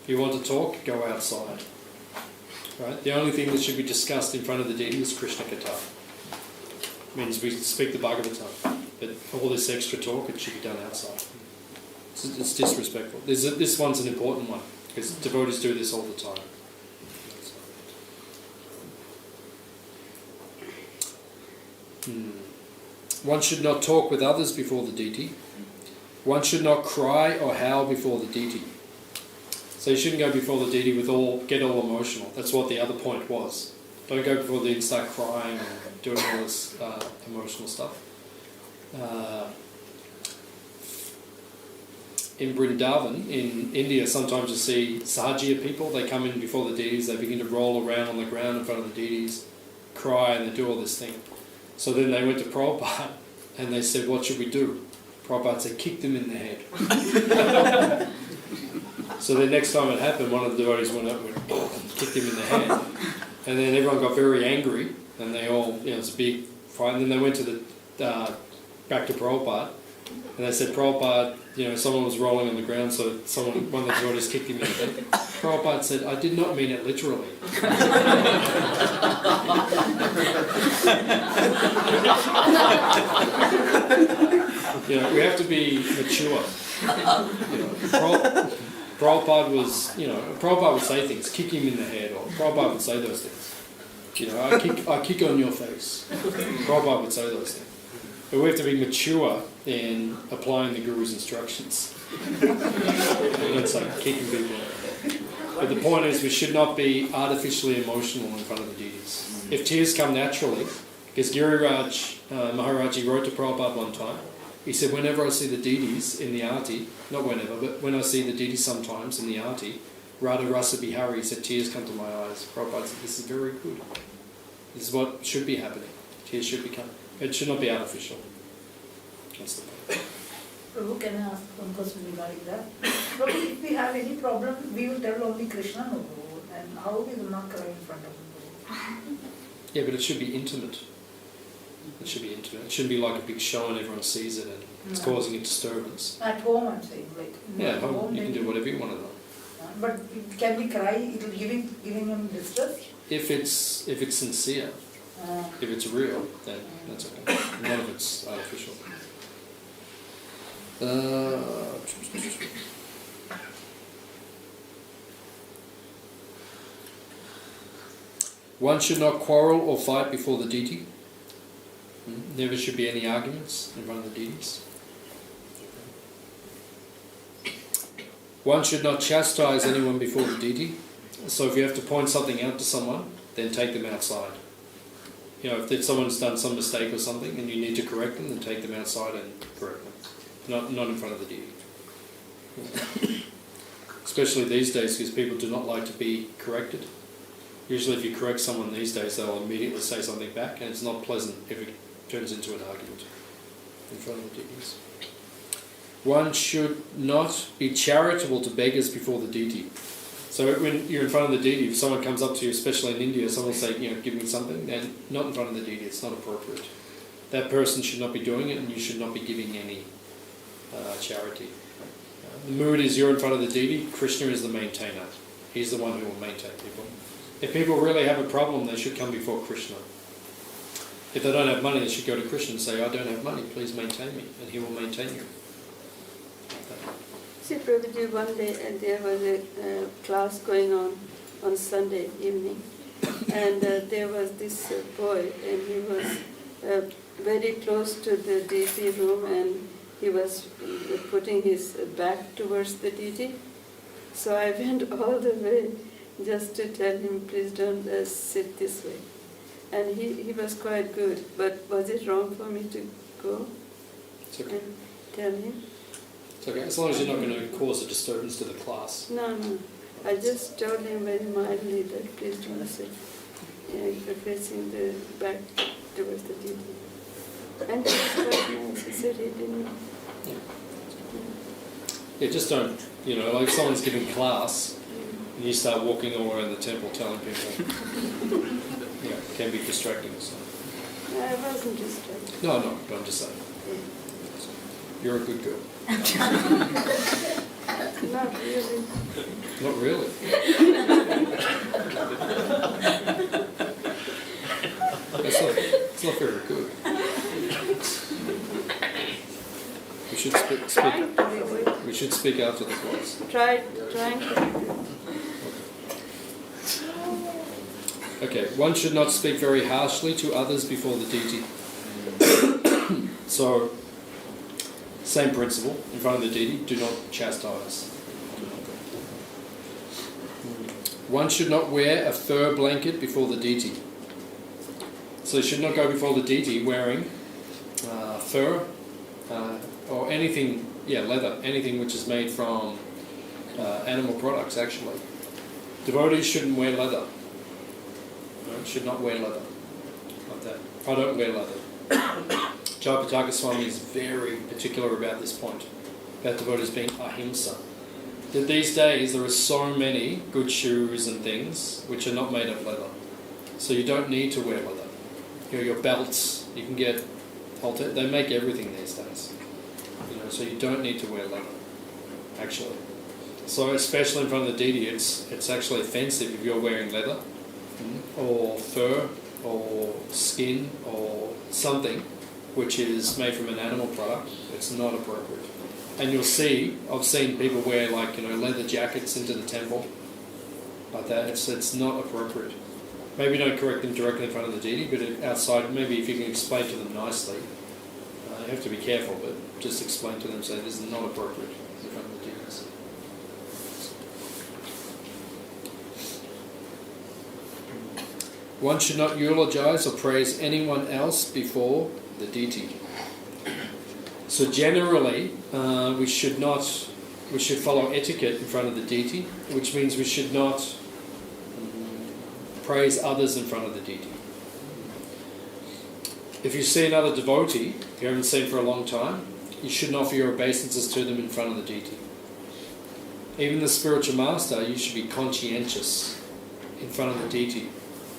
If you want to talk, go outside. Right? The only thing that should be discussed in front of the deity is Krishna Katha. It means we speak the Bhagavatam. But all this extra talk, it should be done outside. It's disrespectful. This one's an important one, because devotees do this all the time. One should not talk with others before the deity. One should not cry or howl before the deity. So you shouldn't go before the deity get all emotional. That's what the other point was. Don't go before the deity and start crying and doing all this emotional stuff. In Vrindavan, in India, sometimes you see Sahajiya people, they come in before the deities, they begin to roll around on the ground in front of the deities, cry, and they do all this thing. So then they went to Prabhupada and they said, what should we do? Prabhupada said, kick them in the head. So the next time it happened, one of the devotees went up and kicked him in the head. And then everyone got very angry, and they all, it was a big fight. And then they went to back to Prabhupada, and they said, Prabhupada, someone was rolling on the ground, so one of the devotees kicked him in the head. Prabhupada said, I did not mean it literally. We have to be mature. Prabhupada would say things, kick him in the head, or Prabhupada would say those things. I kick on your face. Prabhupada would say those things. But we have to be mature in applying the Guru's instructions. It's like keeping people. But the point is, we should not be artificially emotional in front of the deities. If tears come naturally, because Giriraj Maharaji wrote to Prabhupada one time, he said, whenever I see the deities in the arti, not whenever, but when I see the deities sometimes in the arti, Radha Rasa Bihari, he said, tears come to my eyes. Prabhupada said, this is very good. This is what should be happening. Tears should become. It should not be artificial. That's the point. Prabhu, can I ask one question regarding that? Prabhu, if we have any problem, we will tell only Krishna, no Prabhu. And how we will not cry in front of him? Yeah, but it should be intimate. It should be intimate. It shouldn't be like a big show and everyone sees it and it's causing a disturbance. At home, I'm saying, like. Yeah, at home you can do whatever you want to do. But can we cry? It will giving him distress. If it's sincere, if it's real, then that's okay. None of it's artificial. One should not quarrel or fight before the deity. Never should be any arguments in front of the deities. One should not chastise anyone before the deity. So if you have to point something out to someone, then take them outside. You know, if someone's done some mistake or something and you need to correct them, then take them outside and correct them. Not in front of the deity. Especially these days, because people do not like to be corrected. Usually if you correct someone these days, they'll immediately say something back, and it's not pleasant if it turns into an argument in front of the deities. One should not be charitable to beggars before the deity. So when you're in front of the deity, if someone comes up to you, especially in India, someone will say, give me something, then not in front of the deity, it's not appropriate. That person should not be doing it, and you should not be giving any charity. The mood is you're in front of the deity, Krishna is the maintainer. He's the one who will maintain people. If people really have a problem, they should come before Krishna. If they don't have money, they should go to Krishna and say, I don't have money, please maintain me, and he will maintain you. See, Prabhuji, one day there was a class going on Sunday evening, and there was this boy, and he was very close to the deity room, and he was putting his back towards the deity. So I went all the way just to tell him, please don't sit this way. And he was quite good, but was it wrong for me to go and tell him? It's okay, as long as you're not going to cause a disturbance to the class. No. I just told him very mildly that please don't sit facing the back towards the deity. And he was quite nice. He said he didn't. Yeah, just don't, like if someone's giving class and you start walking all around the temple telling people, it can be distracting. So. No, I wasn't distracted. No, but I'm just saying. You're a good girl. Not really. Not really? It's not very good. We should speak after the class. Trying to be good. Okay, one should not speak very harshly to others before the deity. So, same principle, in front of the deity, do not chastise. One should not wear a fur blanket before the deity. So you should not go before the deity wearing fur or anything, leather, anything which is made from animal products actually. Devotees shouldn't wear leather. Should not wear leather like that. I don't wear leather. Bhaktivedanta Swami is very particular about this point, about devotees being ahimsa. That these days there are so many good shoes and things which are not made of leather. So you don't need to wear leather. Your belts, you can get, they make everything these days. So you don't need to wear leather, actually. So especially in front of the deity, it's actually offensive if you're wearing leather or fur or skin or something which is made from an animal product. It's not appropriate. And you'll see, I've seen people wear leather jackets into the temple like that. It's not appropriate. Maybe don't correct them directly in front of the deity, but outside, maybe if you can explain to them nicely, you have to be careful, but just explain to them, say this is not appropriate in front of the deities. One should not eulogize or praise anyone else before the deity. So generally, we should follow etiquette in front of the deity, which means we should not praise others in front of the deity. If you see another devotee you haven't seen for a long time, you shouldn't offer your obeisances to them in front of the deity. Even the spiritual master, you should be conscientious in front of the deity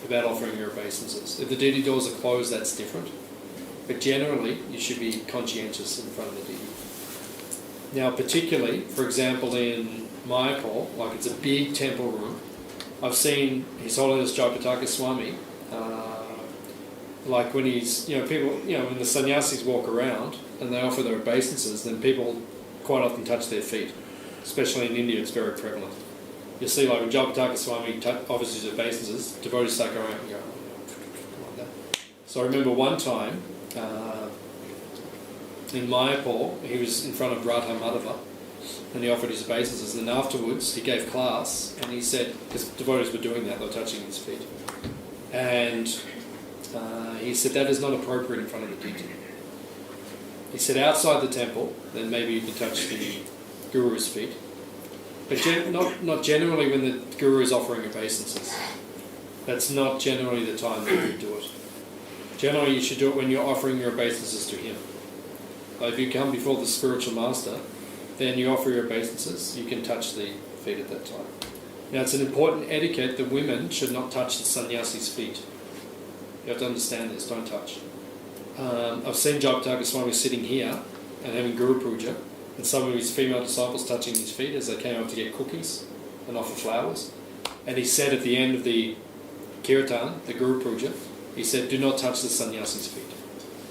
about offering your obeisances. If the deity doors are closed, that's different. But generally, you should be conscientious in front of the deity. Now, particularly, for example, in Mayapur, like it's a big temple room, I've seen His Holiness Jaipataka Swami, like when he's, people, when the sannyasis walk around and they offer their obeisances, then people quite often touch their feet. Especially in India, it's very prevalent. You see, like when Jaipataka Swami offers his obeisances, devotees start going around and go like that. So I remember one time in Mayapur, he was in front of Radha Madhava and he offered his obeisances, and then afterwards he gave class and he said, because devotees were doing that, they were touching his feet, and he said that is not appropriate in front of the deity. He said outside the temple, then maybe you can touch the Guru's feet, but not generally when the Guru is offering obeisances. That's not generally the time that you do it. Generally you should do it when you're offering your obeisances to him. Like if you come before the spiritual master, then you offer your obeisances, you can touch the feet at that time. Now it's an important etiquette that women should not touch the sannyasi's feet. You have to understand this, don't touch. I've seen Jaipataka Swami sitting here and having Guru Puja, and some of his female disciples touching his feet as they came up to get cookies and offer flowers. And he said at the end of the kirtan, the Guru Puja, he said, do not touch the sannyasi's feet.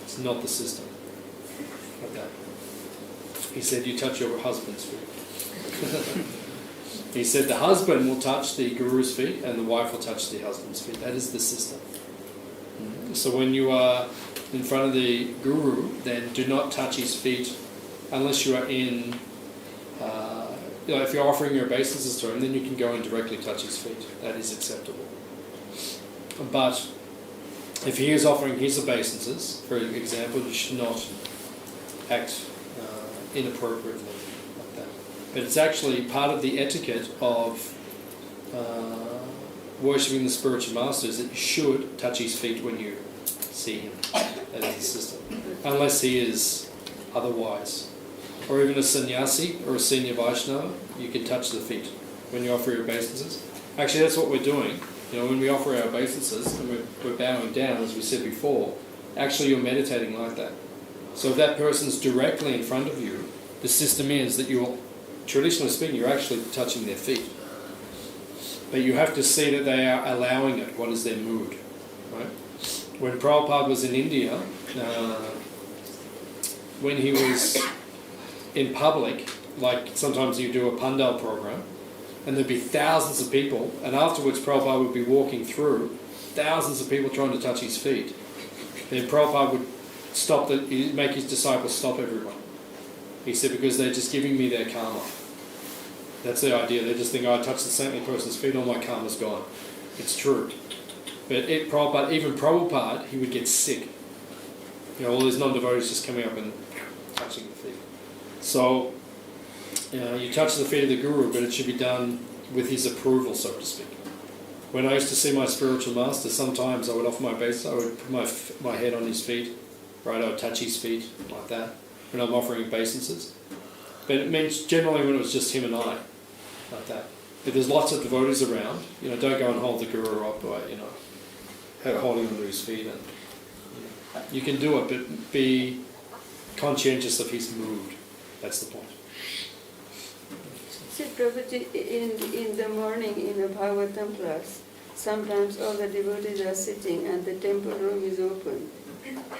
It's not the system. Like that. He said, you touch your husband's feet. He said the husband will touch the Guru's feet and the wife will touch the husband's feet. That is the system. So when you are in front of the Guru, then do not touch his feet unless you are in, if you're offering your obeisances to him, then you can go and directly touch his feet. That is acceptable. But if he is offering his obeisances, for example, you should not act inappropriately like that. But it's actually part of the etiquette of worshipping the spiritual master is that you should touch his feet when you see him. That is the system. Unless he is otherwise. Or even a sannyasi or a senior Vaishnava, you can touch the feet when you offer your obeisances. Actually, that's what we're doing. When we offer our obeisances and we're bowing down, as we said before, actually you're meditating like that. So if that person's directly in front of you, the system is that you're, traditionally speaking, you're actually touching their feet. But you have to see that they are allowing it. What is their mood? Right? When Prabhupada was in India, when he was in public, like sometimes you do a pandal program, and there'd be thousands of people, and afterwards Prabhupada would be walking through, thousands of people trying to touch his feet. Then Prabhupada would he'd make his disciples stop everyone. He said, because they're just giving me their karma. That's the idea. They just think, I touch the saintly person's feet, all my karma's gone. It's true. But even Prabhupada, he would get sick. All these non-devotees just coming up and touching the feet. So, you touch the feet of the Guru, but it should be done with his approval, so to speak. When I used to see my spiritual master, sometimes I would offer my obeisance, I would put my head on his feet, right? I would touch his feet like that when I'm offering obeisances. But it means generally when it was just him and I, like that. If there's lots of devotees around, don't go and hold the Guru up by, holding onto his feet. And you can do it, but be conscientious of his mood. That's the point. See, Prabhuji, in the morning in a Bhagavatam class, sometimes all the devotees are sitting and the temple room is open,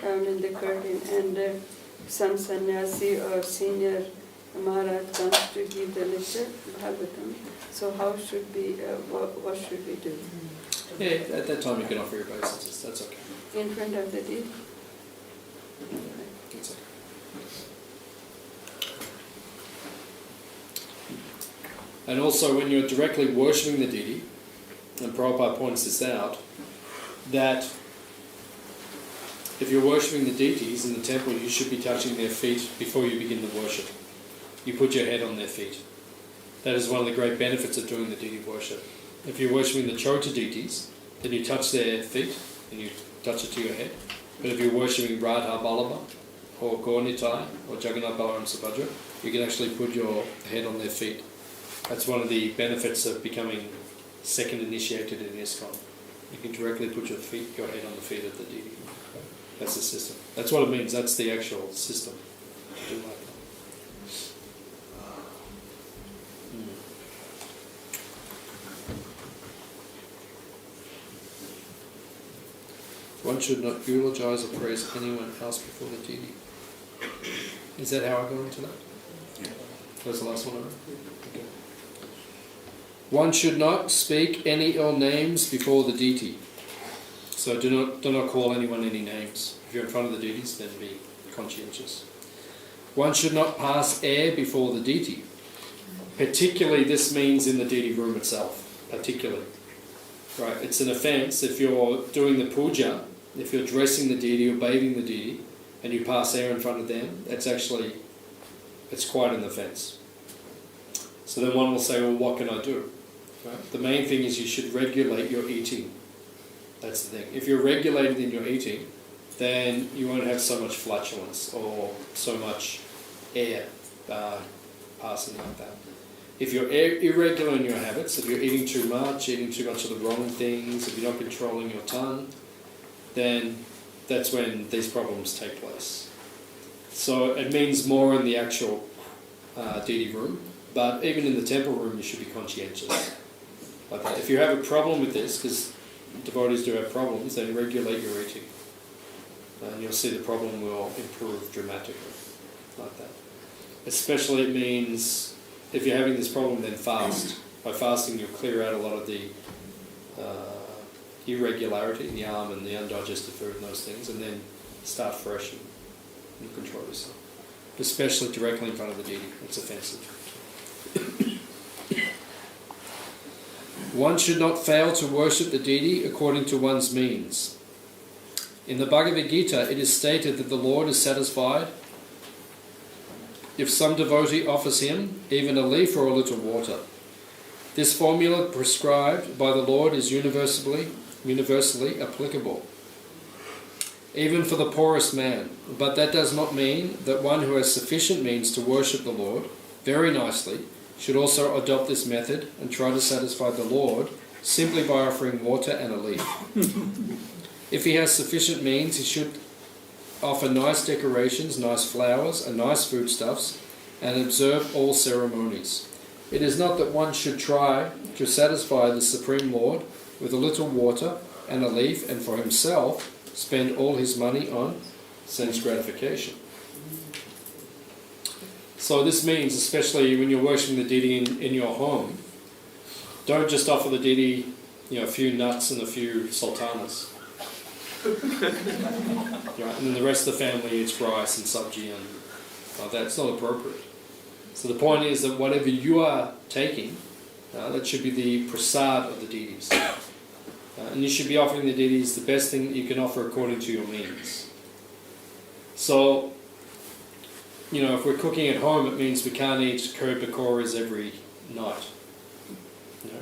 down in the curtain, and some sannyasi or senior Maharaj comes to give the lecture, Bhagavatam. So how should we, what should we do? Yeah, at that time you can offer your obeisances, that's okay. In front of the deity? That's okay. And also when you're directly worshipping the deity, and Prabhupada points this out, that if you're worshipping the deities in the temple, you should be touching their feet before you begin the worship. You put your head on their feet. That is one of the great benefits of doing the deity worship. If you're worshipping the Chota deities, then you touch their feet and you touch it to your head. But if you're worshipping Radha Ballabha or Gaurnitai or Jagannath Balaram Subhadra, you can actually put your head on their feet. That's one of the benefits of becoming second initiated in ISKCON. You can directly put your head on the feet of the deity. That's the system. That's what it means. That's the actual system. Do like that. One should not eulogize or praise anyone else before the deity. Is that how I go into that? Yeah. That was the last one I read? Okay. One should not speak any ill names before the deity. So do not call anyone any names. If you're in front of the deities, then be conscientious. One should not pass air before the deity. Particularly, this means in the deity room itself. Particularly. Right? It's an offense if you're doing the puja, if you're dressing the deity or bathing the deity, and you pass air in front of them, it's quite an offense. So then one will say, well, what can I do? Right? The main thing is you should regulate your eating. That's the thing. If you're regulated in your eating, then you won't have so much flatulence or so much air passing like that. If you're irregular in your habits, if you're eating too much of the wrong things, if you're not controlling your tongue, then that's when these problems take place. So it means more in the actual deity room, but even in the temple room you should be conscientious. Like that. If you have a problem with this, because devotees do have problems, then regulate your eating. And you'll see the problem will improve dramatically, like that. Especially it means, if you're having this problem, then fast. By fasting you'll clear out a lot of the irregularity in the arm and the undigested food and those things, and then start fresh and control yourself. Especially directly in front of the deity, it's offensive. One should not fail to worship the deity according to one's means. In the Bhagavad Gita, it is stated that the Lord is satisfied if some devotee offers him even a leaf or a little water. This formula prescribed by the Lord is universally applicable, even for the poorest man. But that does not mean that one who has sufficient means to worship the Lord very nicely should also adopt this method and try to satisfy the Lord simply by offering water and a leaf. If he has sufficient means, he should offer nice decorations, nice flowers, and nice foodstuffs, and observe all ceremonies. It is not that one should try to satisfy the Supreme Lord with a little water and a leaf, and for himself spend all his money on sense gratification. So this means, especially when you're worshipping the deity in your home, don't just offer the deity, a few nuts and a few sultanas. Right? And then the rest of the family eats rice and sabji, and that's not appropriate. So the point is that whatever you are taking, that should be the prasad of the deities. And you should be offering the deities the best thing that you can offer according to your means. So, if we're cooking at home, it means we can't eat curry pakoras every night.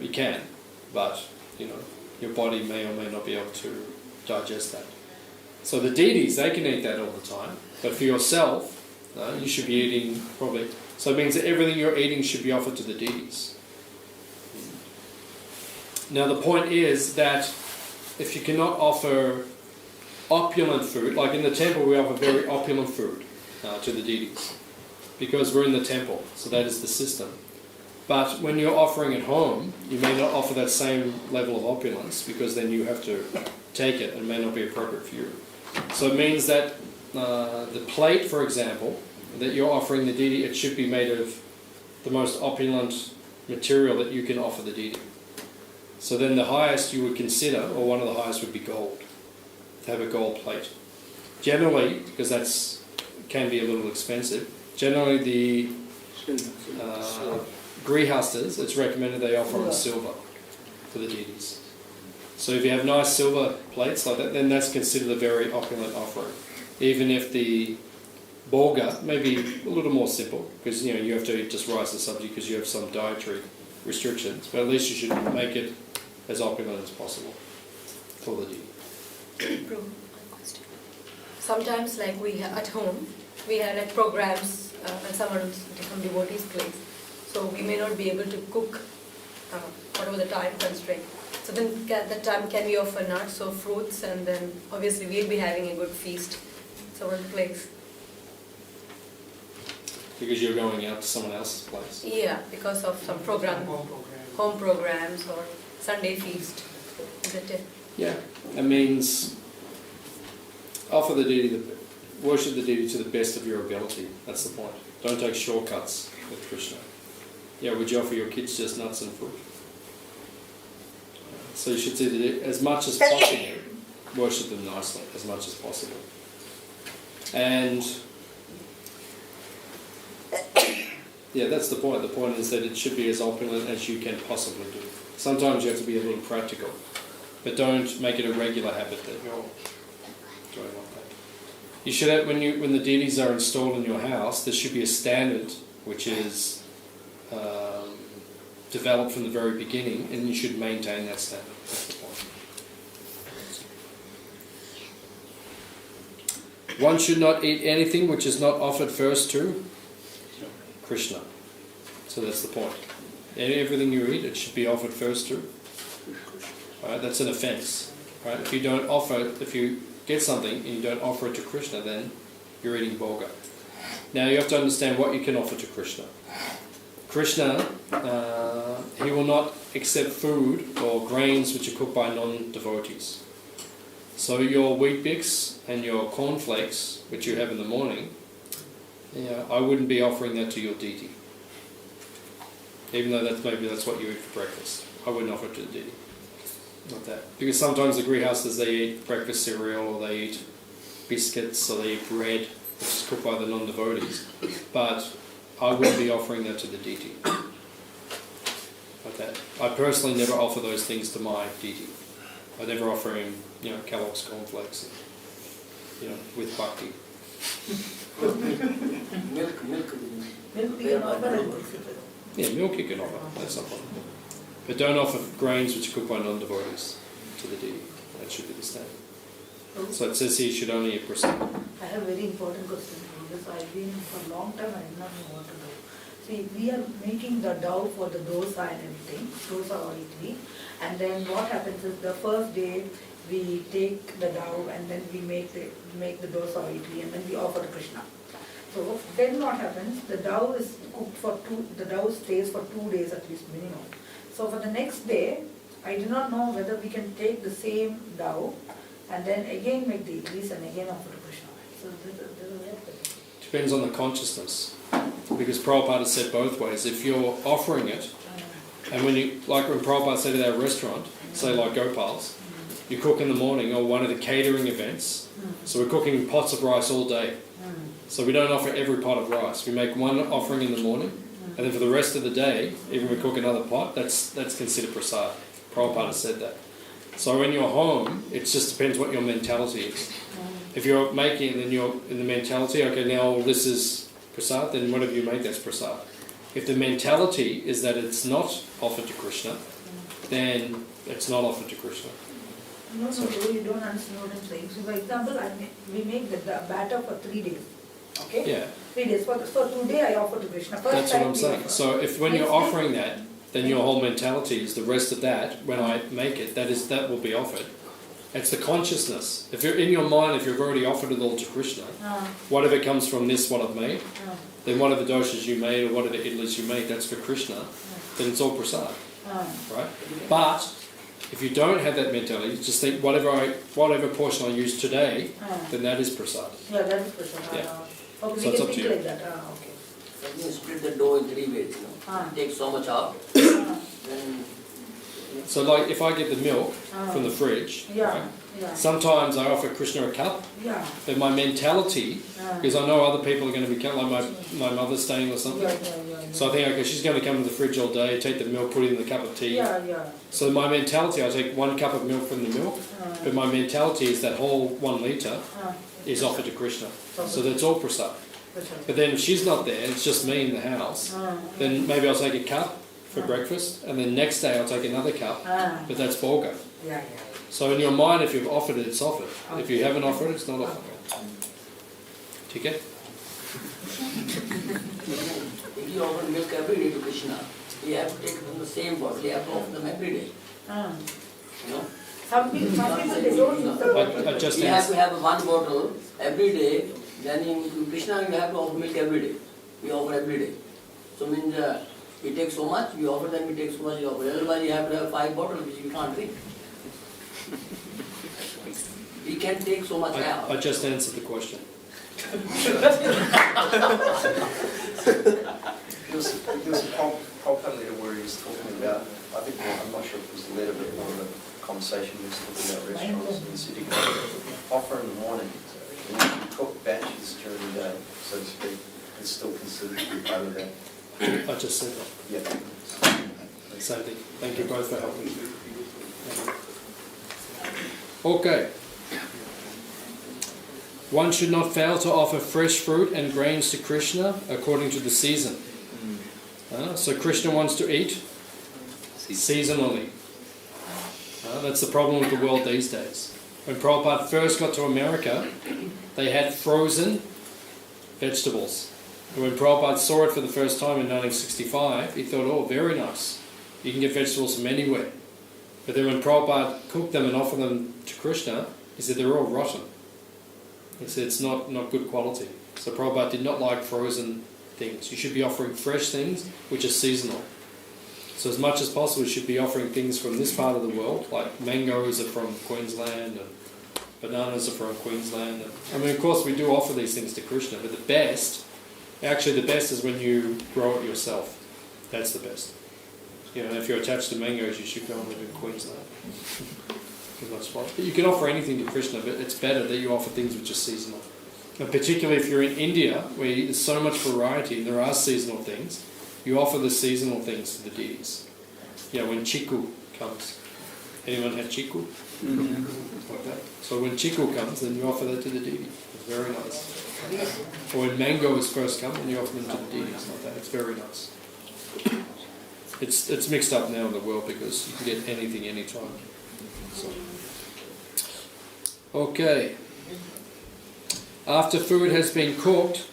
You can, but, your body may or may not be able to digest that. So the deities, they can eat that all the time, but for yourself, you should be eating probably... So it means that everything you're eating should be offered to the deities. Now the point is that if you cannot offer opulent food, like in the temple we offer very opulent food to the deities, because we're in the temple, so that is the system. But when you're offering at home, you may not offer that same level of opulence, because then you have to take it and it may not be appropriate for you. So it means that the plate, for example, that you're offering the deity, it should be made of the most opulent material that you can offer the deity. So then the highest you would consider, or one of the highest, would be gold. To have a gold plate. Generally, because can be a little expensive, generally the grihastas, it's recommended they offer on silver for the deities. So if you have nice silver plates like that, then that's considered a very opulent offering. Even if the bhoga may be a little more simple, because you have to eat just rice and sabji because you have some dietary restrictions, but at least you should make it as opulent as possible for the deity. Sometimes, like at home, we have like programs when someone's from devotee's place, so we may not be able to cook whatever the time constraint. So then at that time can we offer nuts or fruits, and then obviously we'll be having a good feast at someone's place. Because you're going out to someone else's place. Yeah, because of some home programs or Sunday feast. Is that it? Yeah, that means offer the deity, worship the deity to the best of your ability. That's the point. Don't take shortcuts with Krishna. Yeah, would you offer your kids just nuts and fruit? So you should see that as much as possible, worship them nicely, as much as possible. And yeah, that's the point. The point is that it should be as opulent as you can possibly do. Sometimes you have to be a little practical, but don't make it a regular habit that you're doing like that. You should have, when the deities are installed in your house, there should be a standard which is developed from the very beginning, and you should maintain that standard. That's the point. One should not eat anything which is not offered first to Krishna. So that's the point. Everything you eat, it should be offered first to. Right? That's an offense. Right? If you get something and you don't offer it to Krishna, then you're eating bhoga. Now you have to understand what you can offer to Krishna. Krishna, he will not accept food or grains which are cooked by non-devotees. So your wheat bix and your cornflakes, which you have in the morning, I wouldn't be offering that to your deity. Even though that's what you eat for breakfast. I wouldn't offer it to the deity. Not that. Because sometimes the grihastas, they eat breakfast cereal, or they eat biscuits, or they eat bread, which is cooked by the non-devotees. But I wouldn't be offering that to the deity. Like that. I personally never offer those things to my deity. I never offer him, Kellogg's cornflakes, with bhakti. Milk. Milk we can offer. Yeah, milk you can offer, that's not problem. But don't offer grains which are cooked by non-devotees to the deity. That should be the standard. So it says he should only eat prasad. I have a very important question because I've been for a long time, I did not know what to do. See, we are making the dough for the dosa and everything, dosa or idli, and then what happens is the first day we take the dough and then we make the dosa or idli and then we offer to Krishna. So then what happens? The dough is cooked the dough stays for 2 days at least minimum. So for the next day, I do not know whether we can take the same dough and then again make the idlis and again offer to Krishna. So this is Depends on the consciousness. Because Prabhupada said both ways. If you're offering it, and when Prabhupada said at our restaurant, say like Gopal's, you cook in the morning or one of the catering events, so we're cooking pots of rice all day. So we don't offer every pot of rice. We make one offering in the morning, and then for the rest of the day, even if we cook another pot, that's considered prasad. Prabhupada said that. So in your home, it just depends what your mentality is. If you're making it and then you're in the mentality, okay, now this is prasad, then whatever you make, that's prasad. If the mentality is that it's not offered to Krishna, then it's not offered to Krishna. No, you don't understand what I'm saying. So for example, we make the batter for 3 days. Okay? Yeah. 3 days. So today I offer to Krishna. That's what I'm saying. So if when you're offering that, then your whole mentality is the rest of that, when I make it, that will be offered. It's the consciousness. If you're in your mind, if you've already offered it all to Krishna, whatever comes from this, what I've made, then whatever doshas you made or whatever idlis you made, that's for Krishna, then it's all prasad. Right? But if you don't have that mentality, just think whatever portion I use today, then that is prasad. Yeah, that is prasad. Yeah. Okay, So we it's can up to think you. like that. Okay. So you split the dough in 3 ways, Take so much out, then So like if I get the milk from the fridge, right, sometimes I offer Krishna a cup, but my mentality, because I know other people are going to be like my mother's staying or something, So I think, okay, she's going to come to the fridge all day, take the milk, put it in the cup of tea. Yeah. So my mentality, I take 1 cup of milk from the milk, but my mentality is that whole 1 litre is offered to Krishna. So that's all prasad. But then if she's not there, it's just me in the house, then maybe I'll take a cup for breakfast, and then next day I'll take another cup, but that's bhoga. So in your mind, if you've offered it, it's offered. If you haven't offered it, it's not offered. Okay? If you offer milk every day to Krishna, you have to take from the same bottle, you have to offer them every day. You know? Some people they don't use the bottle. I just You have answered. to have 1 bottle every day, then in Krishna you have to offer milk every day. We offer every day. So means we take so much, we offer them, we take so much, we offer. Otherwise you have to have 5 bottles which we can't drink. We can take so much out. I just answered the question. There was a Prabhupada letter where he was talking about, I think, I'm not sure if it was a letter, but more of a conversation, he was talking about restaurants in the city. Offer in the morning, and you can cook batches during the day, so to speak, it's still considered to be part of that. I just said that. Yeah. Same thing. Thank you both for helping. Okay. One should not fail to offer fresh fruit and grains to Krishna according to the season. So Krishna wants to eat seasonally. That's the problem with the world these days. When Prabhupada first got to America, they had frozen vegetables. And when Prabhupada saw it for the first time in 1965, he thought, oh, very nice. You can get vegetables from anywhere. But then when Prabhupada cooked them and offered them to Krishna, he said they're all rotten. He said it's not good quality. So Prabhupada did not like frozen things. You should be offering fresh things which are seasonal. So as much as possible you should be offering things from this part of the world, like mangoes are from Queensland and bananas are from Queensland. I mean, of course we do offer these things to Krishna, but the best is when you grow it yourself. That's the best. You know, if you're attached to mangoes, you should go and live in Queensland. But you can offer anything to Krishna, but it's better that you offer things which are seasonal. And particularly if you're in India, where there's so much variety and there are seasonal things, you offer the seasonal things to the deities. Yeah, when Chiku comes. Anyone had Chiku? Like that. So when Chiku comes, then you offer that to the deity. It's very nice. Or when mangoes first come, then you offer them to the deities like that. It's very nice. It's mixed up now in the world because you can get anything anytime. So. Okay. After food has been cooked,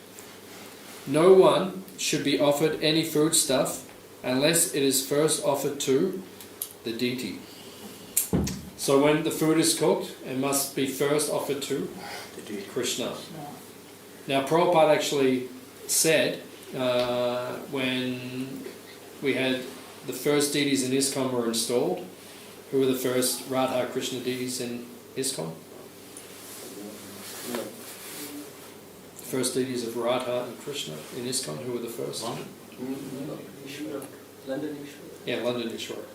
no one should be offered any foodstuff unless it is first offered to the deity. So when the food is cooked, it must be first offered to Krishna. Now Prabhupada actually said when we had the first deities in ISKCON were installed, who were the first Radha Krishna deities in ISKCON? The first deities of Radha and Krishna in ISKCON, who were the first? Yeah, London Ishwara.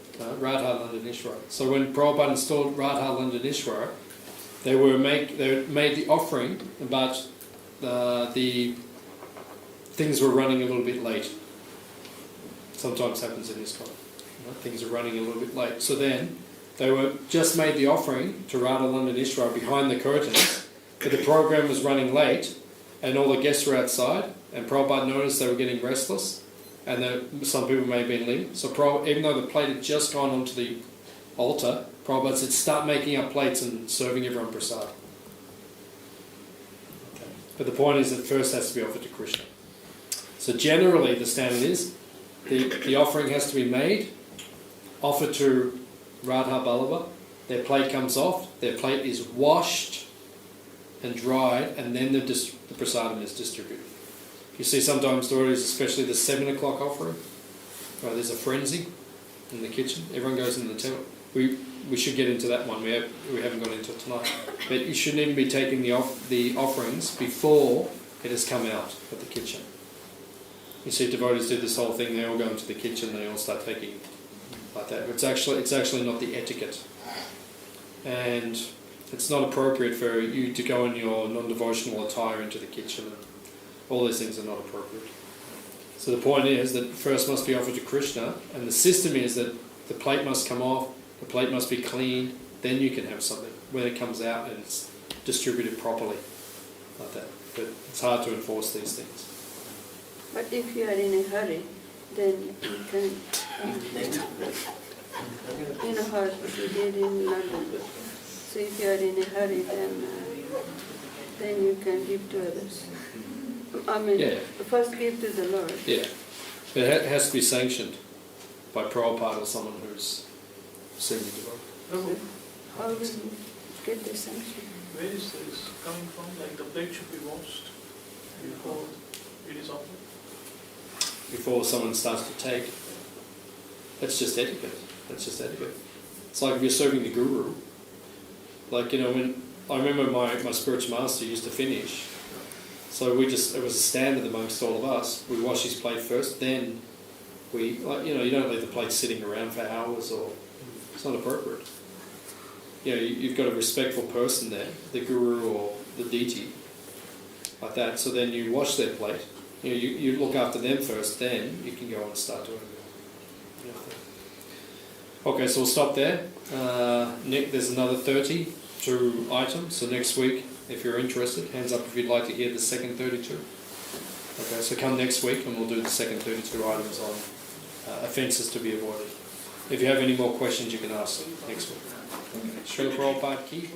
Radha London Ishwara. So when Prabhupada installed Radha London Ishwara, they made the offering, but the things were running a little bit late. Sometimes happens in ISKCON. Things are running a little bit late. So then they were just made the offering to Radha London Ishwara behind the curtains, but the program was running late and all the guests were outside, and Prabhupada noticed they were getting restless and some people may have been leaving. So even though the plate had just gone onto the altar, Prabhupada said, start making up plates and serving everyone prasad. Okay. But the point is that first has to be offered to Krishna. So generally the standard is the offering has to be made, offered to Radha Ballabha, their plate comes off, their plate is washed and dried, and then the prasadam is distributed. You see sometimes stories, especially the 7 o'clock offering, right, there's a frenzy in the kitchen, everyone goes into the temple. We should get into that one, we haven't gone into it tonight. But you shouldn't even be taking the offerings before it has come out of the kitchen. You see devotees do this whole thing, they all go into the kitchen, they all start taking like that. It's actually not the etiquette. And it's not appropriate for you to go in your non-devotional attire into the kitchen. All these things are not appropriate. So the point is that first must be offered to Krishna, and the system is that the plate must come off, the plate must be cleaned, then you can have something when it comes out and it's distributed properly, like that. But it's hard to enforce these things. But if you are in a hurry, then you can, you know how we did in London. So if you are in a hurry, then you can give to others. I mean, Yeah. first give to the Lord. Yeah. But it has to be sanctioned by Prabhupada or someone who's senior devotee. Prabhu, How will you get the sanction? where is this coming from? Like the plate should be washed before it is offered? Before someone starts to take. That's just etiquette. That's just etiquette. It's like if you're serving the guru. Like, you know, when I remember my spiritual master used to finish. So it was a standard amongst all of us. We wash his plate first, then we, like, you know, you don't leave the plate sitting around for hours, or it's not appropriate. You know, you've got a respectful person there, the guru or the deity, like that. So then you wash their plate. You know, you look after them first, then you can go and start doing it. Okay, so we'll stop there. Nick, there's another 32 items. So next week, if you're interested, hands up if you'd like to hear the second 32. Okay, so come next week and we'll do the second 32 items on offences to be avoided. If you have any more questions, you can ask next week. Okay. Srila Prabhupada ki.